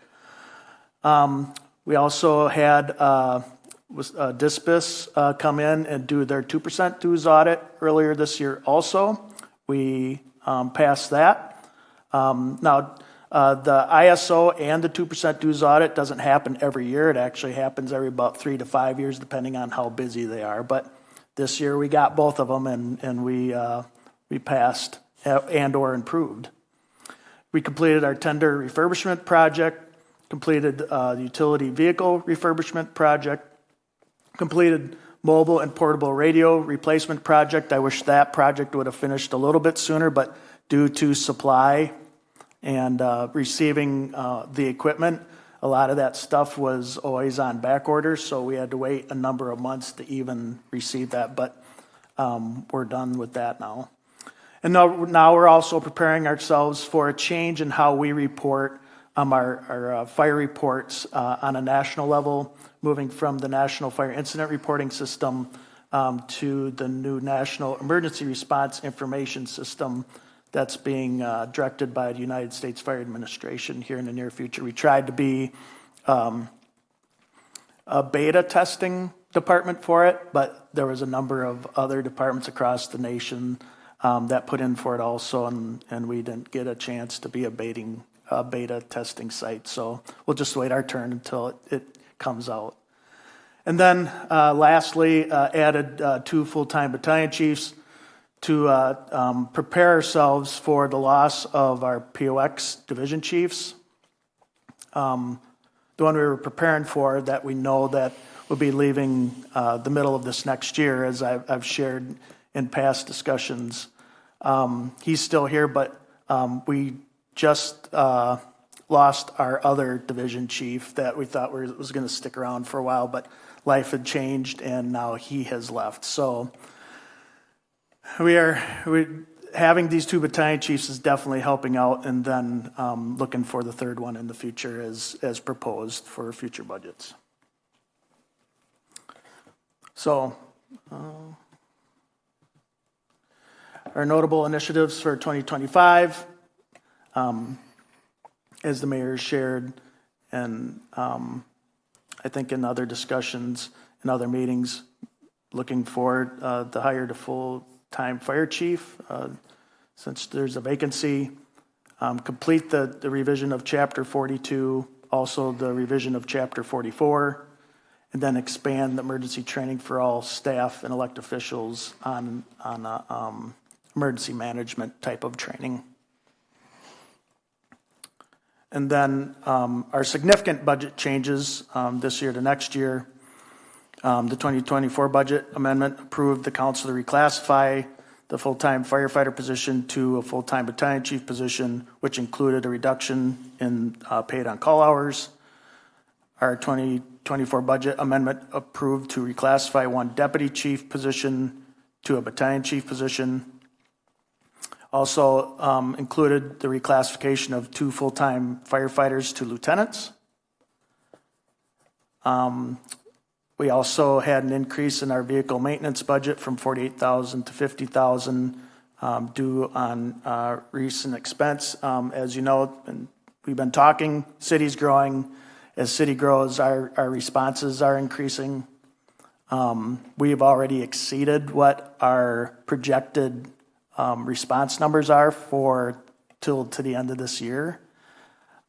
We also had DISPIS come in and do their 2% dues audit earlier this year also. We passed that. Now, the ISO and the 2% dues audit doesn't happen every year. It actually happens every about 3 to 5 years, depending on how busy they are. But this year we got both of them, and we passed and or improved. We completed our tender refurbishment project, completed the utility vehicle refurbishment project, completed mobile and portable radio replacement project. I wish that project would have finished a little bit sooner, but due to supply and receiving the equipment, a lot of that stuff was always on back order, so we had to wait a number of months to even receive that, but we're done with that now. And now we're also preparing ourselves for a change in how we report our fire reports on a national level, moving from the National Fire Incident Reporting System to the new National Emergency Response Information System that's being directed by the United States Fire Administration here in the near future. We tried to be a beta testing department for it, but there was a number of other departments across the nation that put in for it also, and we didn't get a chance to be a beta testing site. So we'll just wait our turn until it comes out. And then lastly, added 2 full-time battalion chiefs to prepare ourselves for the loss of our POX division chiefs. The one we were preparing for that we know that will be leaving the middle of this next year, as I've shared in past discussions. He's still here, but we just lost our other division chief that we thought was going to stick around for a while, but life had changed and now he has left. So we're having these 2 battalion chiefs is definitely helping out, and then looking for the 3rd one in the future as proposed for future budgets. So our notable initiatives for 2025, as the mayor shared, and I think in other discussions, in other meetings, looking forward, the hire to full full-time fire chief, since there's a vacancy. Complete the revision of Chapter 42, also the revision of Chapter 44, and then expand the emergency training for all staff and elected officials on emergency management type of training. And then our significant budget changes this year to next year. The 2024 budget amendment approved the council to reclassify the full-time firefighter position to a full-time battalion chief position, which included a reduction in paid on-call hours. Our 2024 budget amendment approved to reclassify one deputy chief position to a battalion chief position. Also included the reclassification of 2 full-time firefighters to lieutenants. We also had an increase in our vehicle maintenance budget from $48,000 to $50,000 due on recent expense. As you know, and we've been talking, city's growing. As city grows, our responses are increasing. We've already exceeded what our projected response numbers are to the end of this year.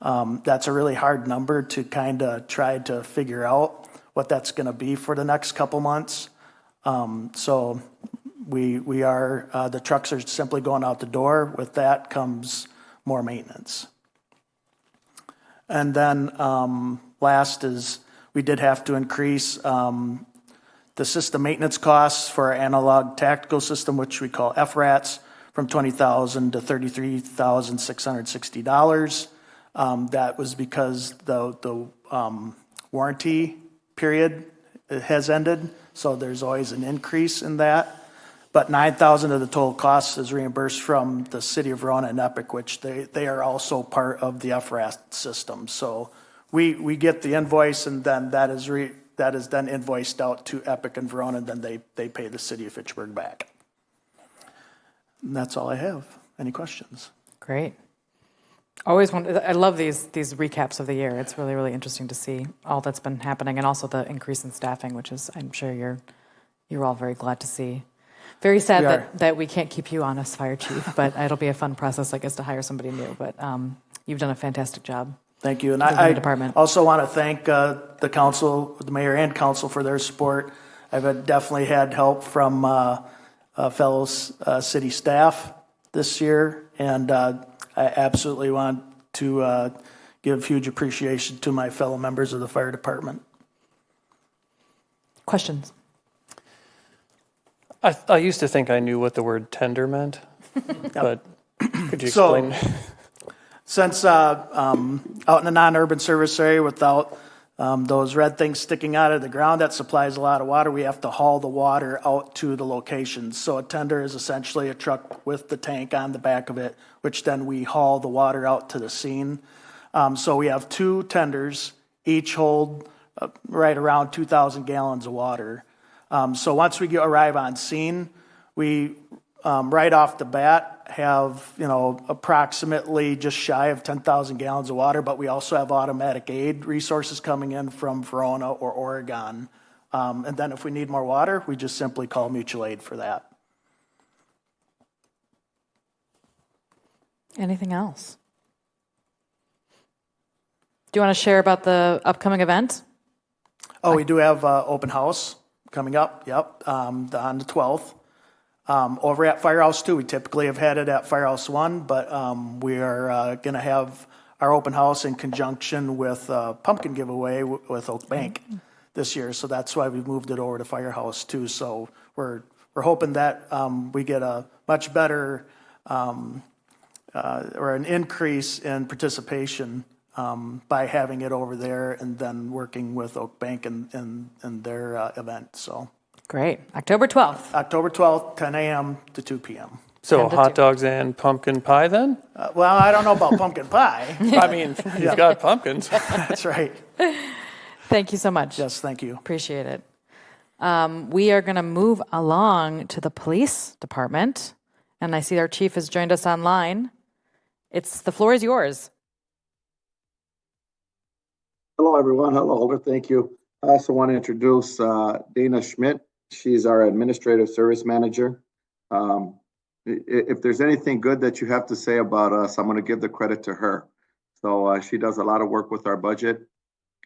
That's a really hard number to kind of try to figure out what that's going to be for the next couple months. So we are, the trucks are simply going out the door. With that comes more maintenance. And then last is we did have to increase the system maintenance costs for our analog tactical system, which we call FRATs, from $20,000 to $33,660. That was because the warranty period has ended, so there's always an increase in that. But $9,000 of the total cost is reimbursed from the city of Verona and Epic, which they are also part of the FRAT system. So we get the invoice, and then that is then invoiced out to Epic and Verona, and then they pay the city of Fitchburg back. And that's all I have. Any questions? Great. I love these recaps of the year. It's really, really interesting to see all that's been happening, and also the increase in staffing, which is, I'm sure you're all very glad to see. Very sad that we can't keep you on as fire chief, but it'll be a fun process, I guess, to hire somebody new. But you've done a fantastic job. Thank you. And I also want to thank the council, the mayor and council for their support. I've definitely had help from fellow city staff this year, and I absolutely want to give huge appreciation to my fellow members of the fire department. Questions? I used to think I knew what the word tender meant, but could you explain? Since out in the non-urban service area without those red things sticking out of the ground that supplies a lot of water, we have to haul the water out to the locations. So a tender is essentially a truck with the tank on the back of it, which then we haul the water out to the scene. So we have 2 tenders, each hold right around 2,000 gallons of water. So once we arrive on scene, we right off the bat have, approximately just shy of 10,000 gallons of water, but we also have automatic aid resources coming in from Verona or Oregon. And then if we need more water, we just simply call mutual aid for that. Anything else? Do you want to share about the upcoming event? Oh, we do have open house coming up, on the 12th. Over at Firehouse 2, we typically have had it at Firehouse 1, but we are going to have our open house in conjunction with pumpkin giveaway with Oak Bank this year. So that's why we moved it over to Firehouse 2. So we're hoping that we get a much better or an increase in participation by having it over there and then working with Oak Bank in their event. So great. October 12th. October 12th, 10 a.m. to 2 p.m. So hot dogs and pumpkin pie then? Well, I don't know about pumpkin pie. I mean, you've got pumpkins. That's right. Thank you so much. Yes, thank you. Appreciate it. We are going to move along to the police department, and I see our chief has joined us online. The floor is yours. Hello, everyone. Hello, thank you. I also want to introduce Dana Schmidt. She's our administrative service manager. If there's anything good that you have to say about us, I'm going to give the credit to her. So she does a lot of work with our budget,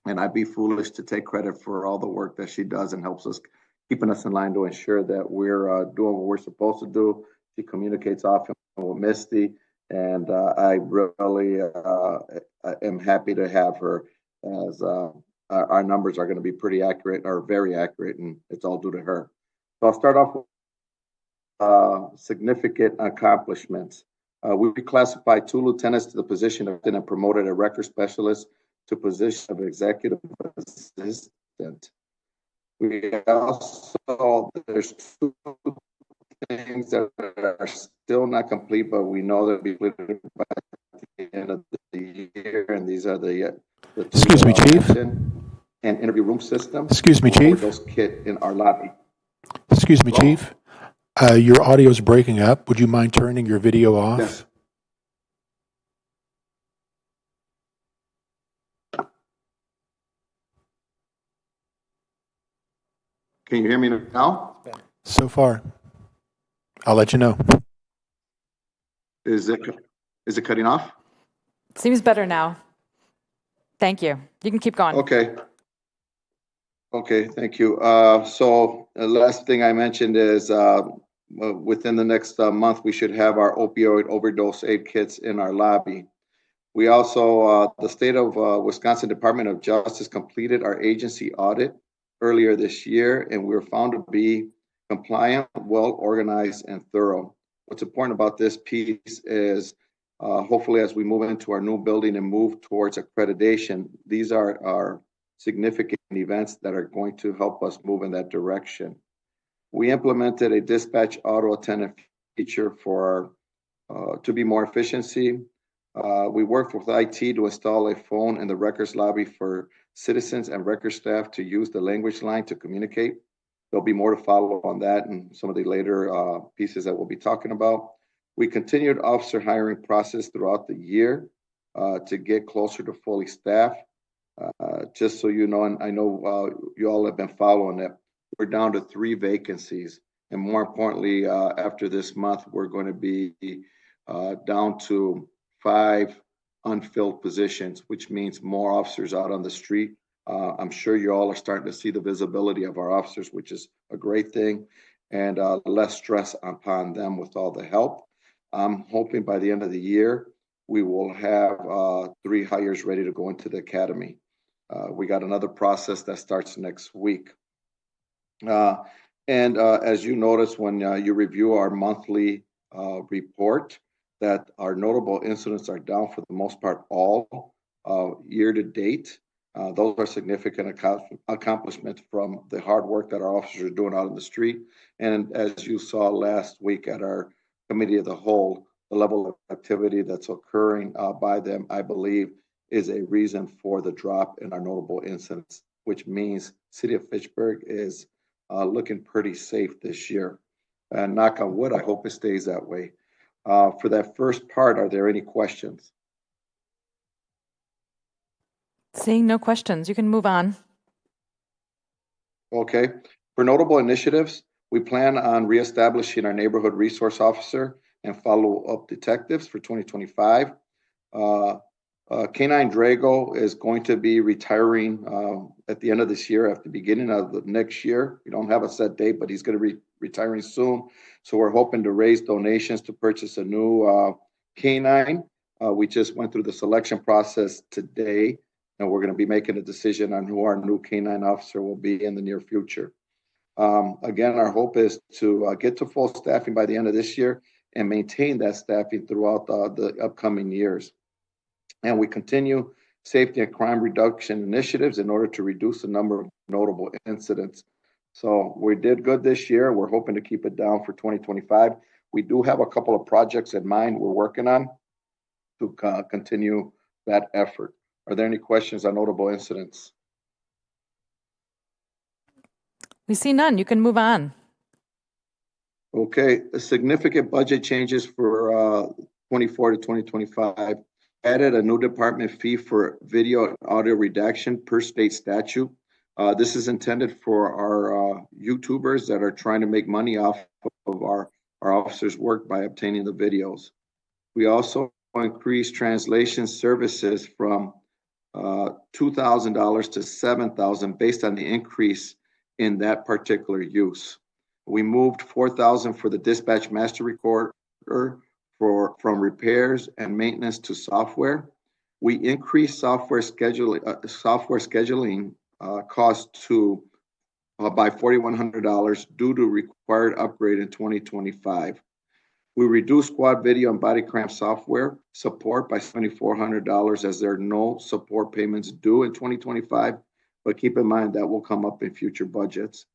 and I'd be foolish to take credit for all the work that she does and helps us, keeping us in line to ensure that we're doing what we're supposed to do. She communicates often with Misty, and I really am happy to have her, as our numbers are going to be pretty accurate, or very accurate, and it's all due to her. So I'll start off with significant accomplishments. We reclassified 2 lieutenants to the position of and promoted a record specialist to position of executive assistant. We also, there's 2 things that are still not complete, but we know that will be completed by the end of the year, and these are the Excuse me, Chief. And interview room system. Excuse me, Chief. Those kit in our lobby. Excuse me, Chief. Your audio is breaking up. Would you mind turning your video off? Yes. Can you hear me now? So far. I'll let you know. Is it cutting off? Seems better now. Thank you. You can keep going. Okay. Okay, thank you. So the last thing I mentioned is within the next month, we should have our opioid overdose aid kits in our lobby. We also, the state of Wisconsin Department of Justice completed our agency audit earlier this year, and we were found to be compliant, well organized, and thorough. What's important about this piece is hopefully as we move into our new building and move towards accreditation, these are significant events that are going to help us move in that direction. We implemented a dispatch auto attendant feature for to be more efficiency. We worked with IT to install a phone in the records lobby for citizens and record staff to use the language line to communicate. There'll be more to follow on that and some of the later pieces that we'll be talking about. We continued officer hiring process throughout the year to get closer to fully staffed. Just so you know, and I know you all have been following it, we're down to 3 vacancies. And more importantly, after this month, we're going to be down to 5 unfilled positions, which means more officers out on the street. I'm sure you all are starting to see the visibility of our officers, which is a great thing, and less stress upon them with all the help. I'm hoping by the end of the year, we will have 3 hires ready to go into the academy. We got another process that starts next week. And as you notice when you review our monthly report, that our notable incidents are down for the most part all year to date. Those are significant accomplishments from the hard work that our officers are doing out in the street. And as you saw last week at our committee of the whole, the level of activity that's occurring by them, I believe, is a reason for the drop in our notable incidents, which means City of Fitchburg is looking pretty safe this year. And knock on wood, I hope it stays that way. For that first part, are there any questions? Seeing no questions, you can move on. Okay. For notable initiatives, we plan on reestablishing our neighborhood resource officer and follow-up detectives for 2025. K9 Drago is going to be retiring at the end of this year, at the beginning of the next year. We don't have a set date, but he's going to be retiring soon. So we're hoping to raise donations to purchase a new K9. We just went through the selection process today, and we're going to be making a decision on who our new K9 officer will be in the near future. Again, our hope is to get to full staffing by the end of this year and maintain that staffing throughout the upcoming years. And we continue safety and crime reduction initiatives in order to reduce the number of notable incidents. So we did good this year. We're hoping to keep it down for 2025. We do have a couple of projects in mind we're working on to continue that effort. Are there any questions on notable incidents? We see none. You can move on. Okay, significant budget changes for 24 to 2025. Added a new department fee for video and audio redaction per state statute. This is intended for our YouTubers that are trying to make money off of our our officers work by obtaining the videos. We also increased translation services from $2,000 to $7,000 based on the increase in that particular use. We moved $4,000 for the dispatch master recorder from repairs and maintenance to software. We increased software scheduling costs by $4,100 due to required upgrade in 2025. We reduced squad video and body cam software support by $7,400 as there are no support payments due in 2025, but keep in mind that will come up in future budgets.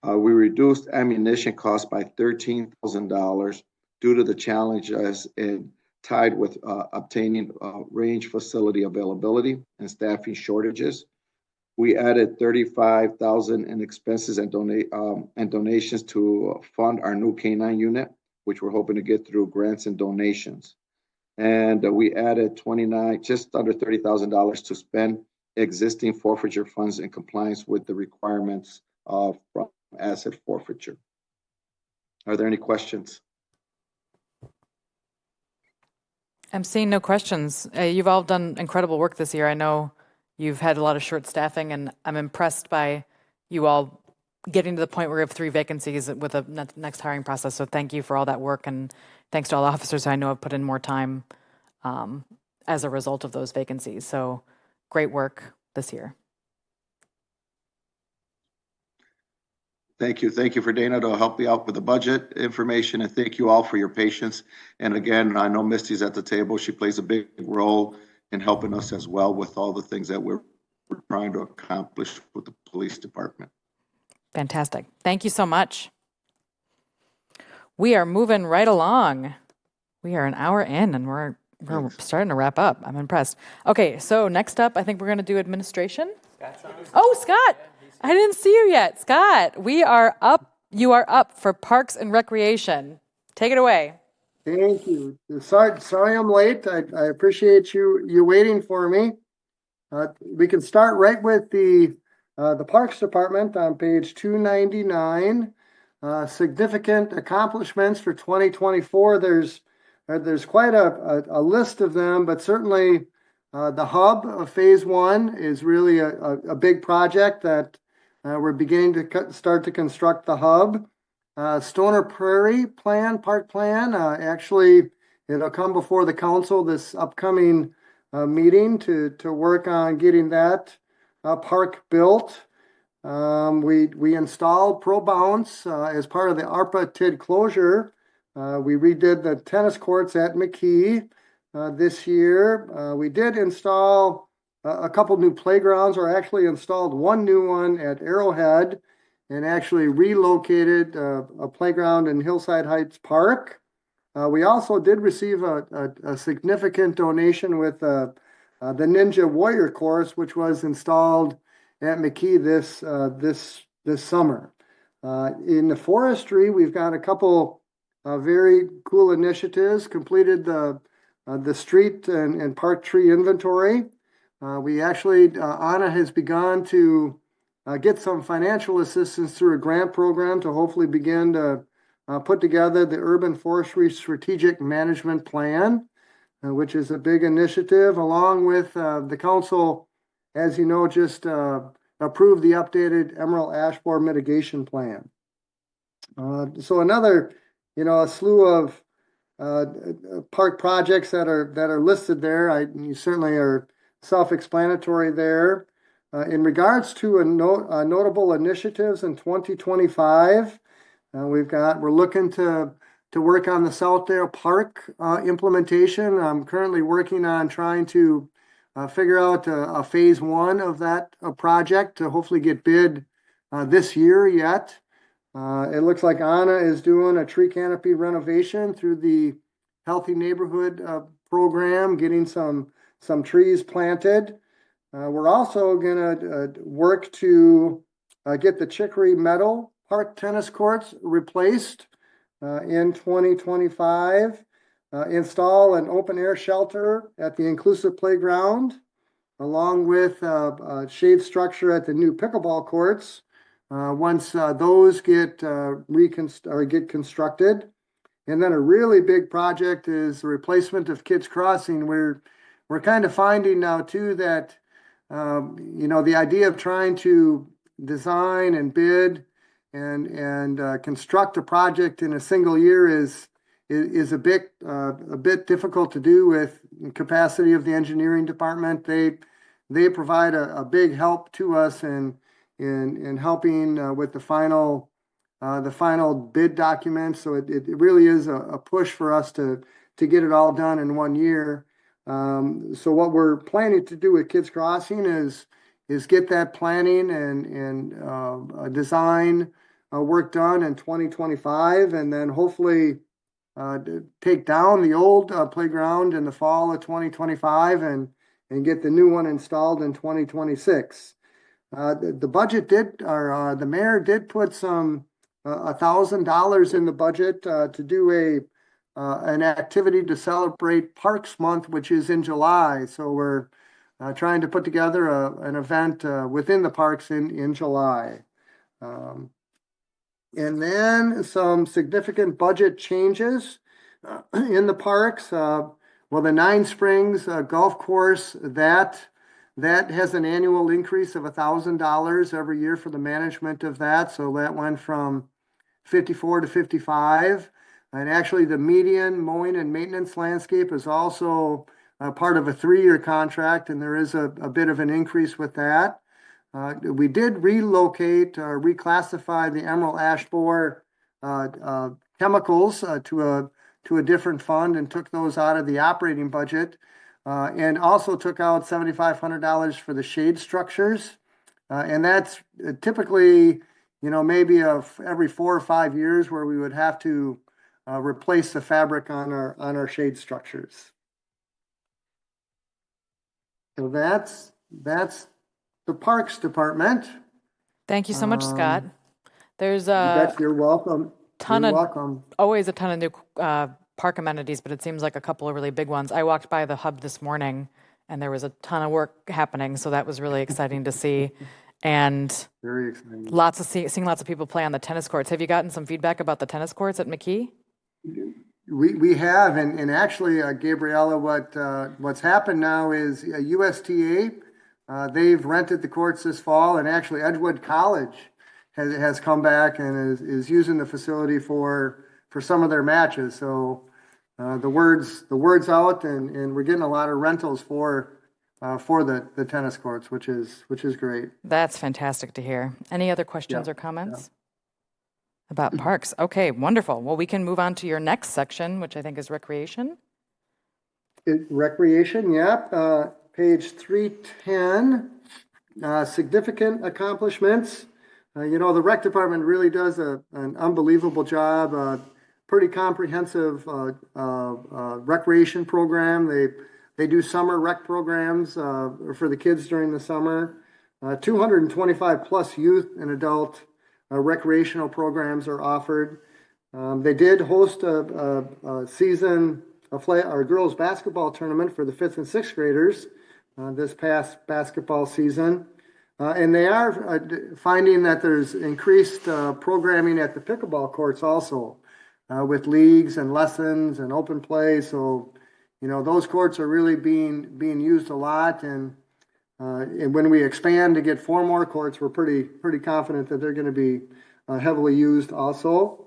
We reduced ammunition costs by $13,000 due to the challenges tied with obtaining range facility availability and staffing shortages. We added $35,000 in expenses and donations to fund our new K-9 unit, which we're hoping to get through grants and donations. And we added just under $30,000 to spend existing forfeiture funds in compliance with the requirements of asset forfeiture. Are there any questions? I'm seeing no questions. You've all done incredible work this year. I know you've had a lot of short staffing, and I'm impressed by you all getting to the point where we have 3 vacancies with a next hiring process. So thank you for all that work, and thanks to all the officers I know have put in more time as a result of those vacancies. So great work this year. Thank you. Thank you for Dana to help me out with the budget information, and thank you all for your patience. And again, I know Misty's at the table. She plays a big role in helping us as well with all the things that we're trying to accomplish with the police department. Fantastic. Thank you so much. We are moving right along. We are an hour in, and we're starting to wrap up. I'm impressed. Okay, so next up, I think we're going to do administration. Oh, Scott. I didn't see you yet. Scott, we are up. You are up for Parks and Recreation. Take it away. Thank you. Sorry I'm late. I appreciate you waiting for me. We can start right with the Parks Department on page 299. Significant accomplishments for 2024. There's quite a list of them, but certainly the hub of phase 1 is really a big project that we're beginning to start to construct the hub. Stoner Prairie park plan, actually it'll come before the council this upcoming meeting to work on getting that park built. We installed Pro Bounce as part of the ARPA TID closure. We redid the tennis courts at McKee this year. We did install a couple new playgrounds, or actually installed one new one at Arrowhead, and actually relocated a playground in Hillside Heights Park. We also did receive a significant donation with the Ninja Warrior course, which was installed at McKee this summer. In the forestry, we've got a couple very cool initiatives. Completed the street and park tree inventory. We actually, Anna has begun to get some financial assistance through a grant program to hopefully begin to put together the Urban Forestry Strategic Management Plan, which is a big initiative, along with the council, as you know, just approved the updated Emerald Ash Borer Mitigation Plan. So another, a slew of park projects that are listed there. You certainly are self-explanatory there. In regards to notable initiatives in 2025, we're looking to work on the Southdale Park implementation. I'm currently working on trying to figure out a phase 1 of that project to hopefully get bid this year yet. It looks like Anna is doing a tree canopy renovation through the Healthy Neighborhood program, getting some trees planted. We're also going to work to get the Chicory Meadow Park tennis courts replaced in 2025. Install an open air shelter at the inclusive playground, along with a shade structure at the new pickleball courts once those get constructed. And then a really big project is the replacement of Kids Crossing. We're kind of finding now too that the idea of trying to design and bid and construct a project in a single year is a bit difficult to do with the capacity of the engineering department. They provide a big help to us in helping with the final bid document. So it really is a push for us to get it all done in 1 year. So what we're planning to do with Kids Crossing is get that planning and design work done in 2025, and then hopefully take down the old playground in the fall of 2025 and get the new one installed in 2026. The budget the mayor did put some $1,000 in the budget to do an activity to celebrate Parks Month, which is in July. So we're trying to put together an event within the parks in July. And then some significant budget changes in the parks. Well, the Nine Springs Golf Course, that has an annual increase of $1,000 every year for the management of that. So that went from 54 to 55. And actually the median mowing and maintenance landscape is also part of a 3-year contract, and there is a bit of an increase with that. We did relocate or reclassify the emerald ash borer chemicals to a different fund and took those out of the operating budget, and also took out $7,500 for the shade structures. And that's typically, maybe every 4 or 5 years where we would have to replace the fabric on our shade structures. So that's the Parks Department. Thank you so much, Scott. There's you're welcome. Always a ton of new park amenities, but it seems like a couple of really big ones. I walked by the hub this morning and there was a ton of work happening, so that was really exciting to see. And very exciting. Seeing lots of people play on the tennis courts. Have you gotten some feedback about the tennis courts at McKee? We have, and actually, Gabriella, what's happened now is USTA, they've rented the courts this fall, and actually Edgewood College has come back and is using the facility for some of their matches. So the word's out, and we're getting a lot of rentals for the tennis courts, which is great. That's fantastic to hear. Any other questions or comments about parks? Okay, wonderful. Well, we can move on to your next section, which I think is recreation. Recreation, page 310. Significant accomplishments. The rec department really does an unbelievable job. Pretty comprehensive recreation program. They do summer rec programs for the kids during the summer. 225 plus youth and adult recreational programs are offered. They did host a season our girls basketball tournament for the 5th and 6th graders this past basketball season. And they are finding that there's increased programming at the pickleball courts also, with leagues and lessons and open play. So, those courts are really being used a lot. And when we expand to get 4 more courts, we're pretty confident that they're going to be heavily used also.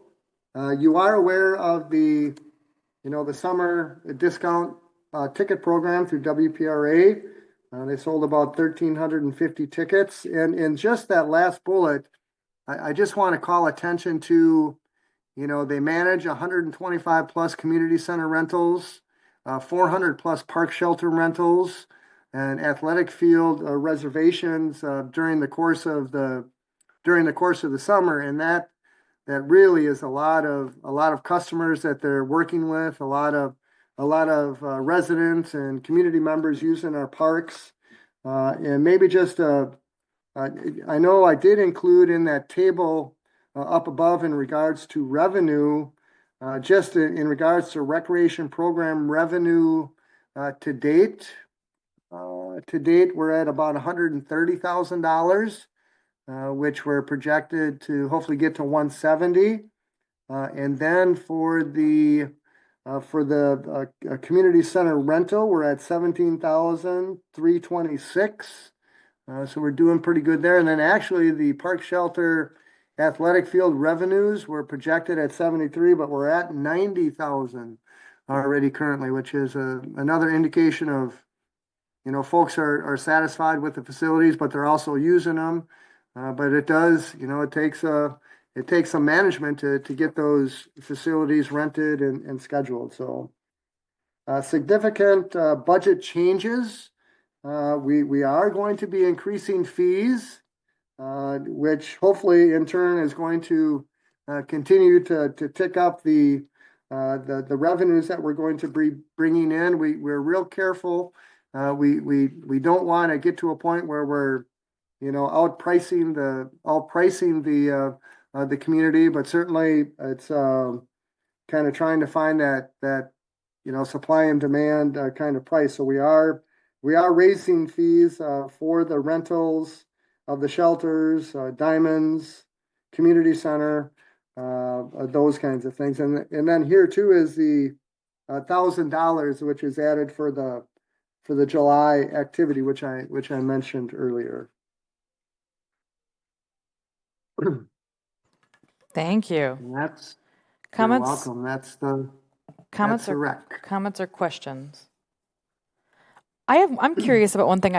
You are aware of the summer discount ticket program through WPRA. They sold about 1,350 tickets. And in just that last bullet, I just want to call attention to, they manage 125 plus community center rentals, 400 plus park shelter rentals, and athletic field reservations during the course of the summer. And that really is a lot of customers that they're working with, a lot of residents and community members using our parks. And maybe just I know I did include in that table up above in regards to revenue, just in regards to recreation program revenue to date. To date, we're at about $130,000, which we're projected to hopefully get to $170,000. And then for the community center rental, we're at 17,326. So we're doing pretty good there. And then actually the park shelter athletic field revenues were projected at 73, but we're at 90,000 already currently, which is another indication of, folks are satisfied with the facilities, but they're also using them. But it does, it takes some management to get those facilities rented and scheduled. So significant budget changes. We are going to be increasing fees, which hopefully in turn is going to continue to tick up the revenues that we're going to be bringing in. We're real careful. We don't want to get to a point where we're outpricing the community, but certainly it's kind of trying to find that supply and demand kind of price. So we are raising fees for the rentals of the shelters, Diamonds, community center, those kinds of things. And then here too is the $1,000, which is added for the July activity, which I mentioned earlier. Thank you. And that's Comments? You're welcome. That's the Comments that's the or rec. comments or questions? I'm curious about one thing.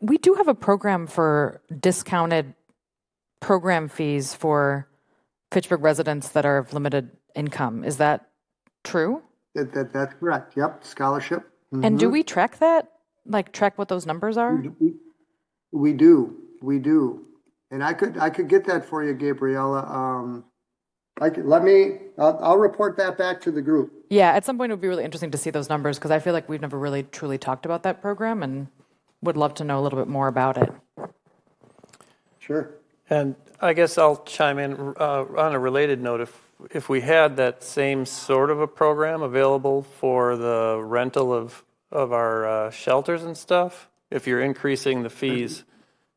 We do have a program for discounted program fees for Fitchburg residents that are of limited income. Is that true? That's correct. Yep, scholarship. And do we track that? Like track what those numbers are? We do. And I could get that for you, Gabriella. I'll report that back to the group. Yeah, at some point it would be really interesting to see those numbers because I feel like we've never really truly talked about that program and would love to know a little bit more about it. Sure. And I guess I'll chime in on a related note. If we had that same sort of a program available for the rental of our shelters and stuff, if you're increasing the fees,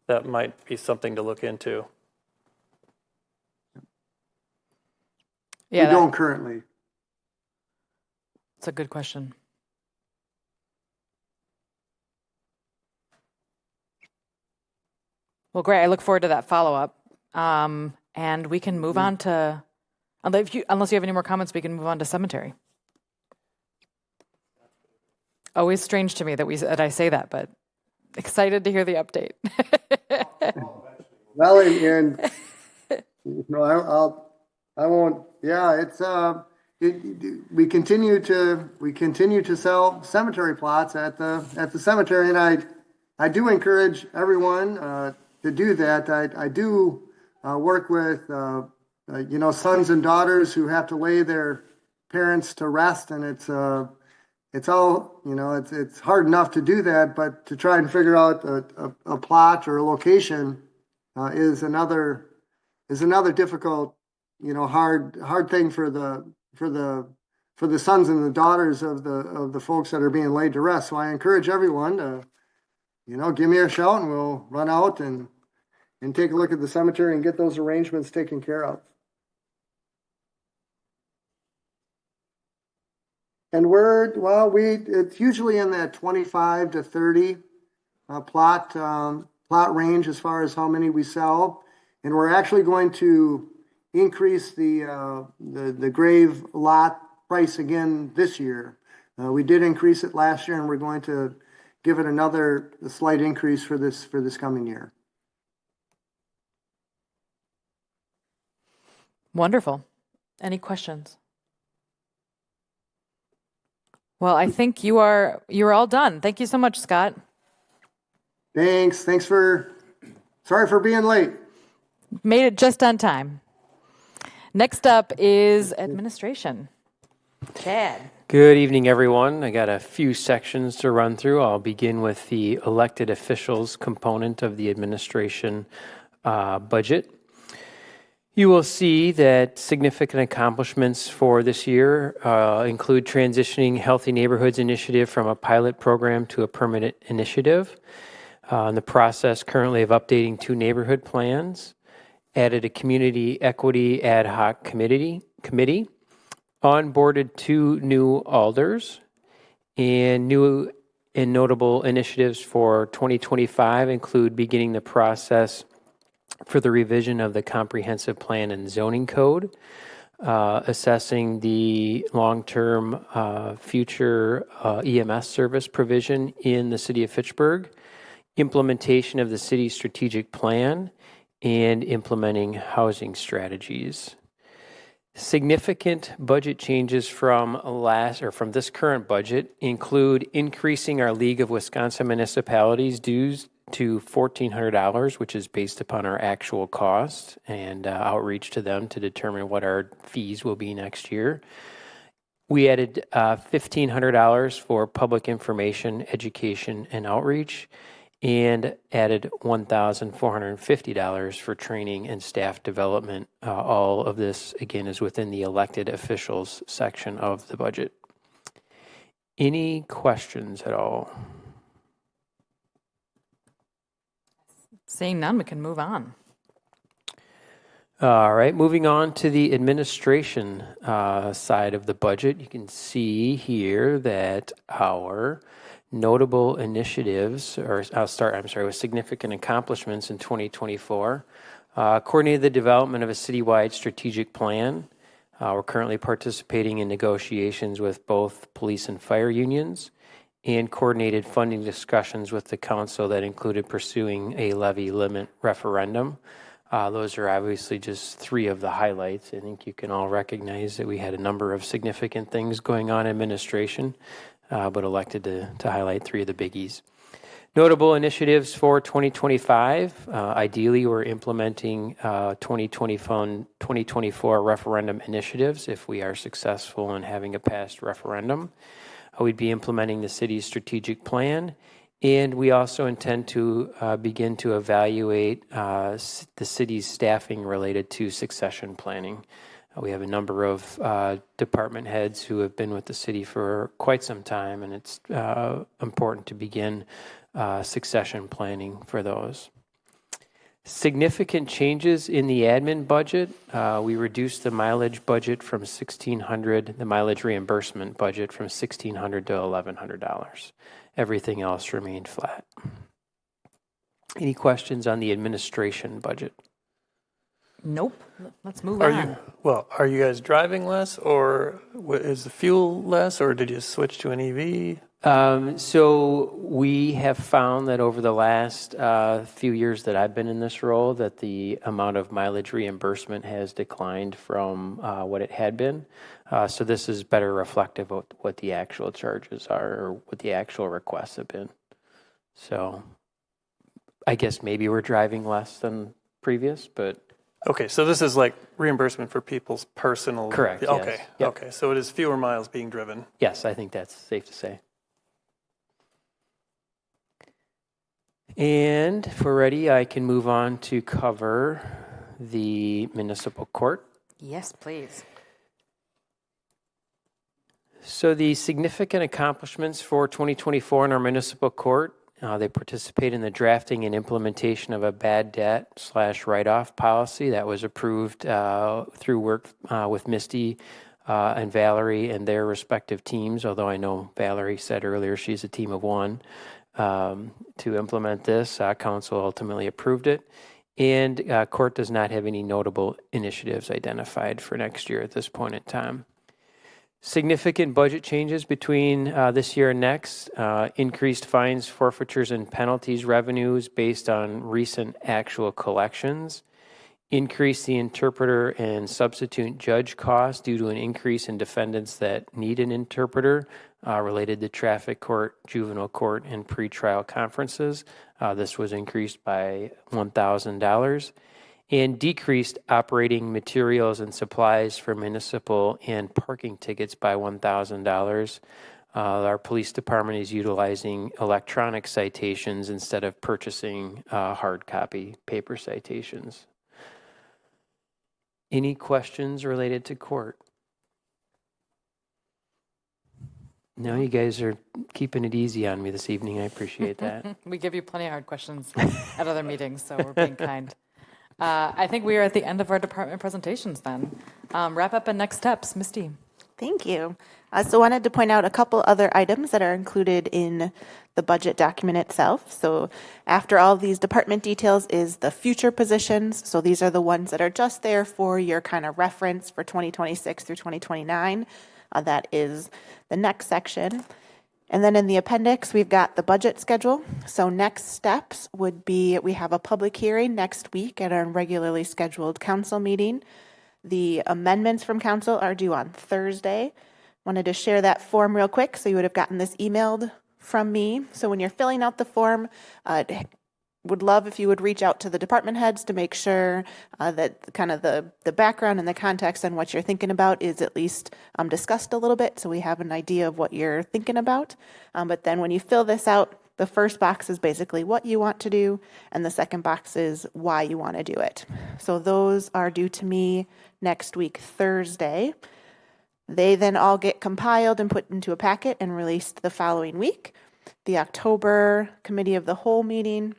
that might be something to look into. Yeah, we don't currently. It's a good question. Well, great. I look forward to that follow-up. And we can move on to, unless you have any more comments, we can move on to cemetery. Always strange to me that I say that, but excited to hear the update. Well, and I won't. Yeah, it's we continue to sell cemetery plots at the cemetery, and I do encourage everyone to do that. I do work with sons and daughters who have to lay their parents to rest, and it's all it's hard enough to do that, but to try and figure out a plot or a location is another difficult, hard thing for the sons and the daughters of the folks that are being laid to rest. So I encourage everyone to, give me a shout and we'll run out and take a look at the cemetery and get those arrangements taken care of. And it's usually in that 25 to 30 plot range as far as how many we sell. And we're actually going to increase the grave lot price again this year. We did increase it last year, and we're going to give it a slight increase for this coming year. Wonderful. Any questions? Well, I think you're all done. Thank you so much, Scott. Thanks. Sorry for being late. Made it just on time. Next up is administration. Chad. Good evening, everyone. I got a few sections to run through. I'll begin with the elected officials component of the administration budget. You will see that significant accomplishments for this year include transitioning Healthy Neighborhoods Initiative from a pilot program to a permanent initiative, in the process currently of updating 2 neighborhood plans, added a community equity ad hoc committee, onboarded 2 new alders, and new and notable initiatives for 2025 include beginning the process for the revision of the comprehensive plan and zoning code, assessing the long-term future EMS service provision in the city of Fitchburg, implementation of the city's strategic plan, and implementing housing strategies. Significant budget changes from this current budget include increasing our League of Wisconsin Municipalities dues to $1,400, which is based upon our actual cost, and outreach to them to determine what our fees will be next year. We added $1,500 for public information, education, and outreach, and added $1,450 for training and staff development. All of this, again, is within the elected officials section of the budget. Any questions at all? Seeing none, we can move on. All right, moving on to the administration side of the budget. You can see here that our notable initiatives, or with significant accomplishments in 2024, coordinated the development of a citywide strategic plan. We're currently participating in negotiations with both police and fire unions, and coordinated funding discussions with the council that included pursuing a levy limit referendum. Those are obviously just 3 of the highlights. I think you can all recognize that we had a number of significant things going on in administration, but elected to highlight 3 of the biggies. Notable initiatives for 2025. Ideally, we're implementing 2024 referendum initiatives if we are successful in having a passed referendum. We'd be implementing the city's strategic plan, and we also intend to begin to evaluate the city's staffing related to succession planning. We have a number of department heads who have been with the city for quite some time, and it's important to begin succession planning for those. Significant changes in the admin budget. We reduced the mileage budget from $1,600, the mileage reimbursement budget from $1,600 to $1,100. Everything else remained flat. Any questions on the administration budget? Nope. Let's move on. Are you guys driving less, or is the fuel less, or did you switch to an EV? So we have found that over the last few years that I've been in this role, that the amount of mileage reimbursement has declined from what it had been. So this is better reflective of what the actual charges are, or what the actual requests have been. So I guess maybe we're driving less than previous, but... Okay, so this is like reimbursement for people's personal... Correct, yes. Okay, Yep. Okay, so it is fewer miles being driven. Yes, I think that's safe to say. And if we're ready, I can move on to cover the municipal court. Yes, please. So the significant accomplishments for 2024 in our municipal court, they participate in the drafting and implementation of a bad debt / write-off policy that was approved through work with Misty and Valerie and their respective teams, although I know Valerie said earlier she's a team of 1. To implement this, council ultimately approved it, and court does not have any notable initiatives identified for next year at this point in time. Significant budget changes between this year and next. Increased fines, forfeitures, and penalties revenues based on recent actual collections. Increase the interpreter and substitute judge costs due to an increase in defendants that need an interpreter related to traffic court, juvenile court, and pretrial conferences. This was increased by $1,000. And decreased operating materials and supplies for municipal and parking tickets by $1,000. Our police department is utilizing electronic citations instead of purchasing hard copy paper citations. Any questions related to court? No, you guys are keeping it easy on me this evening. I appreciate that. We give you plenty of hard questions at other meetings, so we're being kind. I think we are at the end of our department presentations then. Wrap up and next steps, Misty. Thank you. So I wanted to point out a couple other items that are included in the budget document itself. So after all of these department details is the future positions. So these are the ones that are just there for your kind of reference for 2026 through 2029. That is the next section. And then in the appendix, we've got the budget schedule. So next steps would be we have a public hearing next week at our regularly scheduled council meeting. The amendments from council are due on Thursday. Wanted to share that form real quick. So you would have gotten this emailed from me. So when you're filling out the form, would love if you would reach out to the department heads to make sure that kind of the background and the context and what you're thinking about is at least discussed a little bit so we have an idea of what you're thinking about. But then when you fill this out, the first box is basically what you want to do, and the second box is why you want to do it. So those are due to me next week, Thursday. They then all get compiled and put into a packet and released the following week. The October Committee of the Whole meeting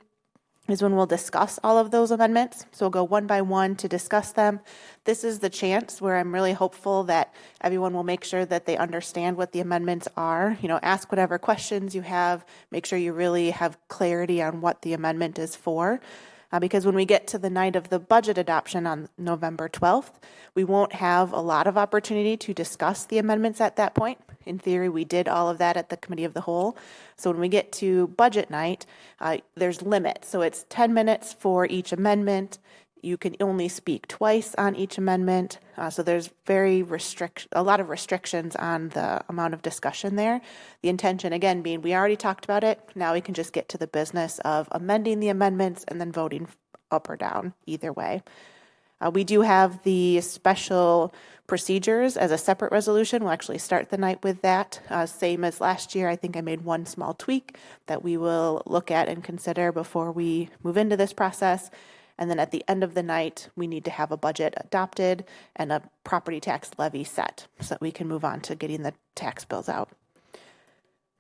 is when we'll discuss all of those amendments. So we'll go one by one to discuss them. This is the chance where I'm really hopeful that everyone will make sure that they understand what the amendments are. You know, ask whatever questions you have. Make sure you really have clarity on what the amendment is for. Because when we get to the night of the budget adoption on November 12th, we won't have a lot of opportunity to discuss the amendments at that point. In theory, we did all of that at the Committee of the Whole. So when we get to budget night, there's limits. So it's 10 minutes for each amendment. You can only speak twice on each amendment. So there's a lot of restrictions on the amount of discussion there. The intention, again, being we already talked about it. Now we can just get to the business of amending the amendments and then voting up or down either way. We do have the special procedures as a separate resolution. We'll actually start the night with that. Same as last year, I think I made one small tweak that we will look at and consider before we move into this process. And then at the end of the night, we need to have a budget adopted and a property tax levy set so that we can move on to getting the tax bills out.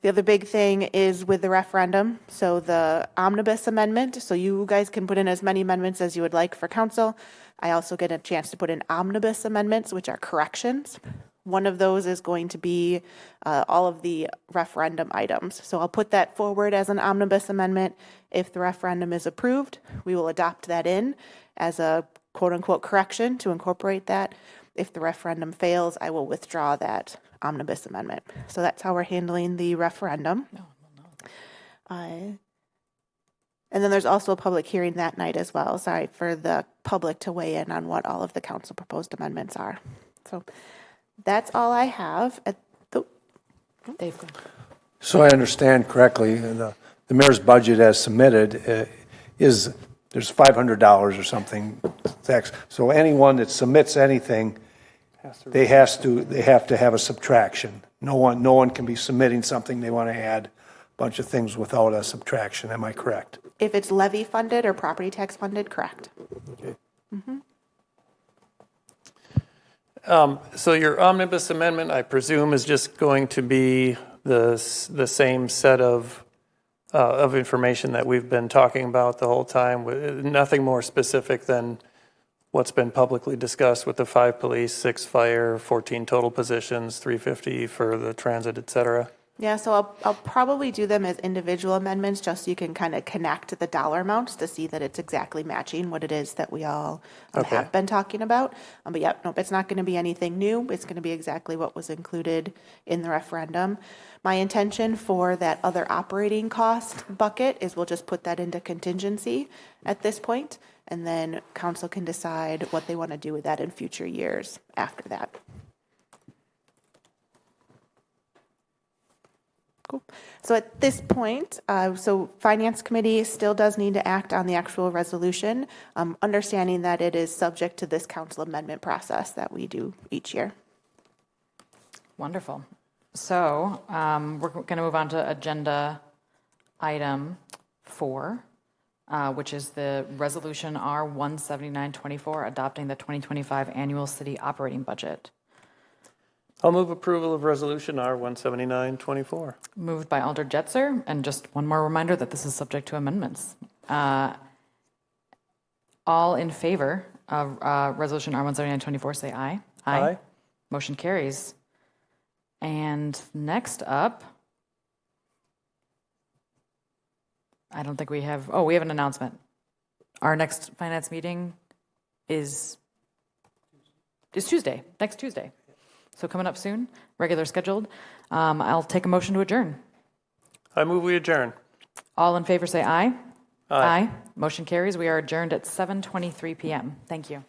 The other big thing is with the referendum, so the omnibus amendment. So you guys can put in as many amendments as you would like for council. I also get a chance to put in omnibus amendments, which are corrections. One of those is going to be all of the referendum items. So I'll put that forward as an omnibus amendment. If the referendum is approved, we will adopt that in as a quote-unquote correction to incorporate that. If the referendum fails, I will withdraw that omnibus amendment. So that's how we're handling the referendum. And then there's also a public hearing that night as well. Sorry, for the public to weigh in on what all of the council proposed amendments are. So that's all I have. Dave. So I understand correctly, the mayor's budget as submitted is there's $500 or something tax. So anyone that submits anything, they have to have a subtraction. No one can be submitting something they want to add a bunch of things without a subtraction. Am I correct? If it's levy funded or property tax funded, correct. Okay. Mm-hmm. So your omnibus amendment, I presume, is just going to be the same set of information that we've been talking about the whole time, with nothing more specific than what's been publicly discussed with the 5 police, 6 fire, 14 total positions, 350 for the transit, et cetera. Yeah, so I'll probably do them as individual amendments just so you can kind of connect the dollar amounts to see that it's exactly matching what it is that we all have been talking about. But yeah, nope, it's not going to be anything new. It's going to be exactly what was included in the referendum. My intention for that other operating cost bucket is we'll just put that into contingency at this point, and then council can decide what they want to do with that in future years after that. Cool. So at this point, so Finance Committee still does need to act on the actual resolution, understanding that it is subject to this council amendment process that we do each year. Wonderful. So we're going to move on to agenda item 4, which is the resolution R17924, adopting the 2025 annual city operating budget. I'll move approval of resolution R17924. Moved by Alder Jetzer, and just one more reminder that this is subject to amendments. All in favor of Resolution R17924, say aye. Aye. Motion carries. And next up, I don't think we have, we have an announcement. Our next finance meeting is Tuesday, next Tuesday. So coming up soon, regular scheduled. I'll take a motion to adjourn. I move we adjourn. All in favor say aye. Aye. Motion carries. We are adjourned at 7:23 p.m. Thank you.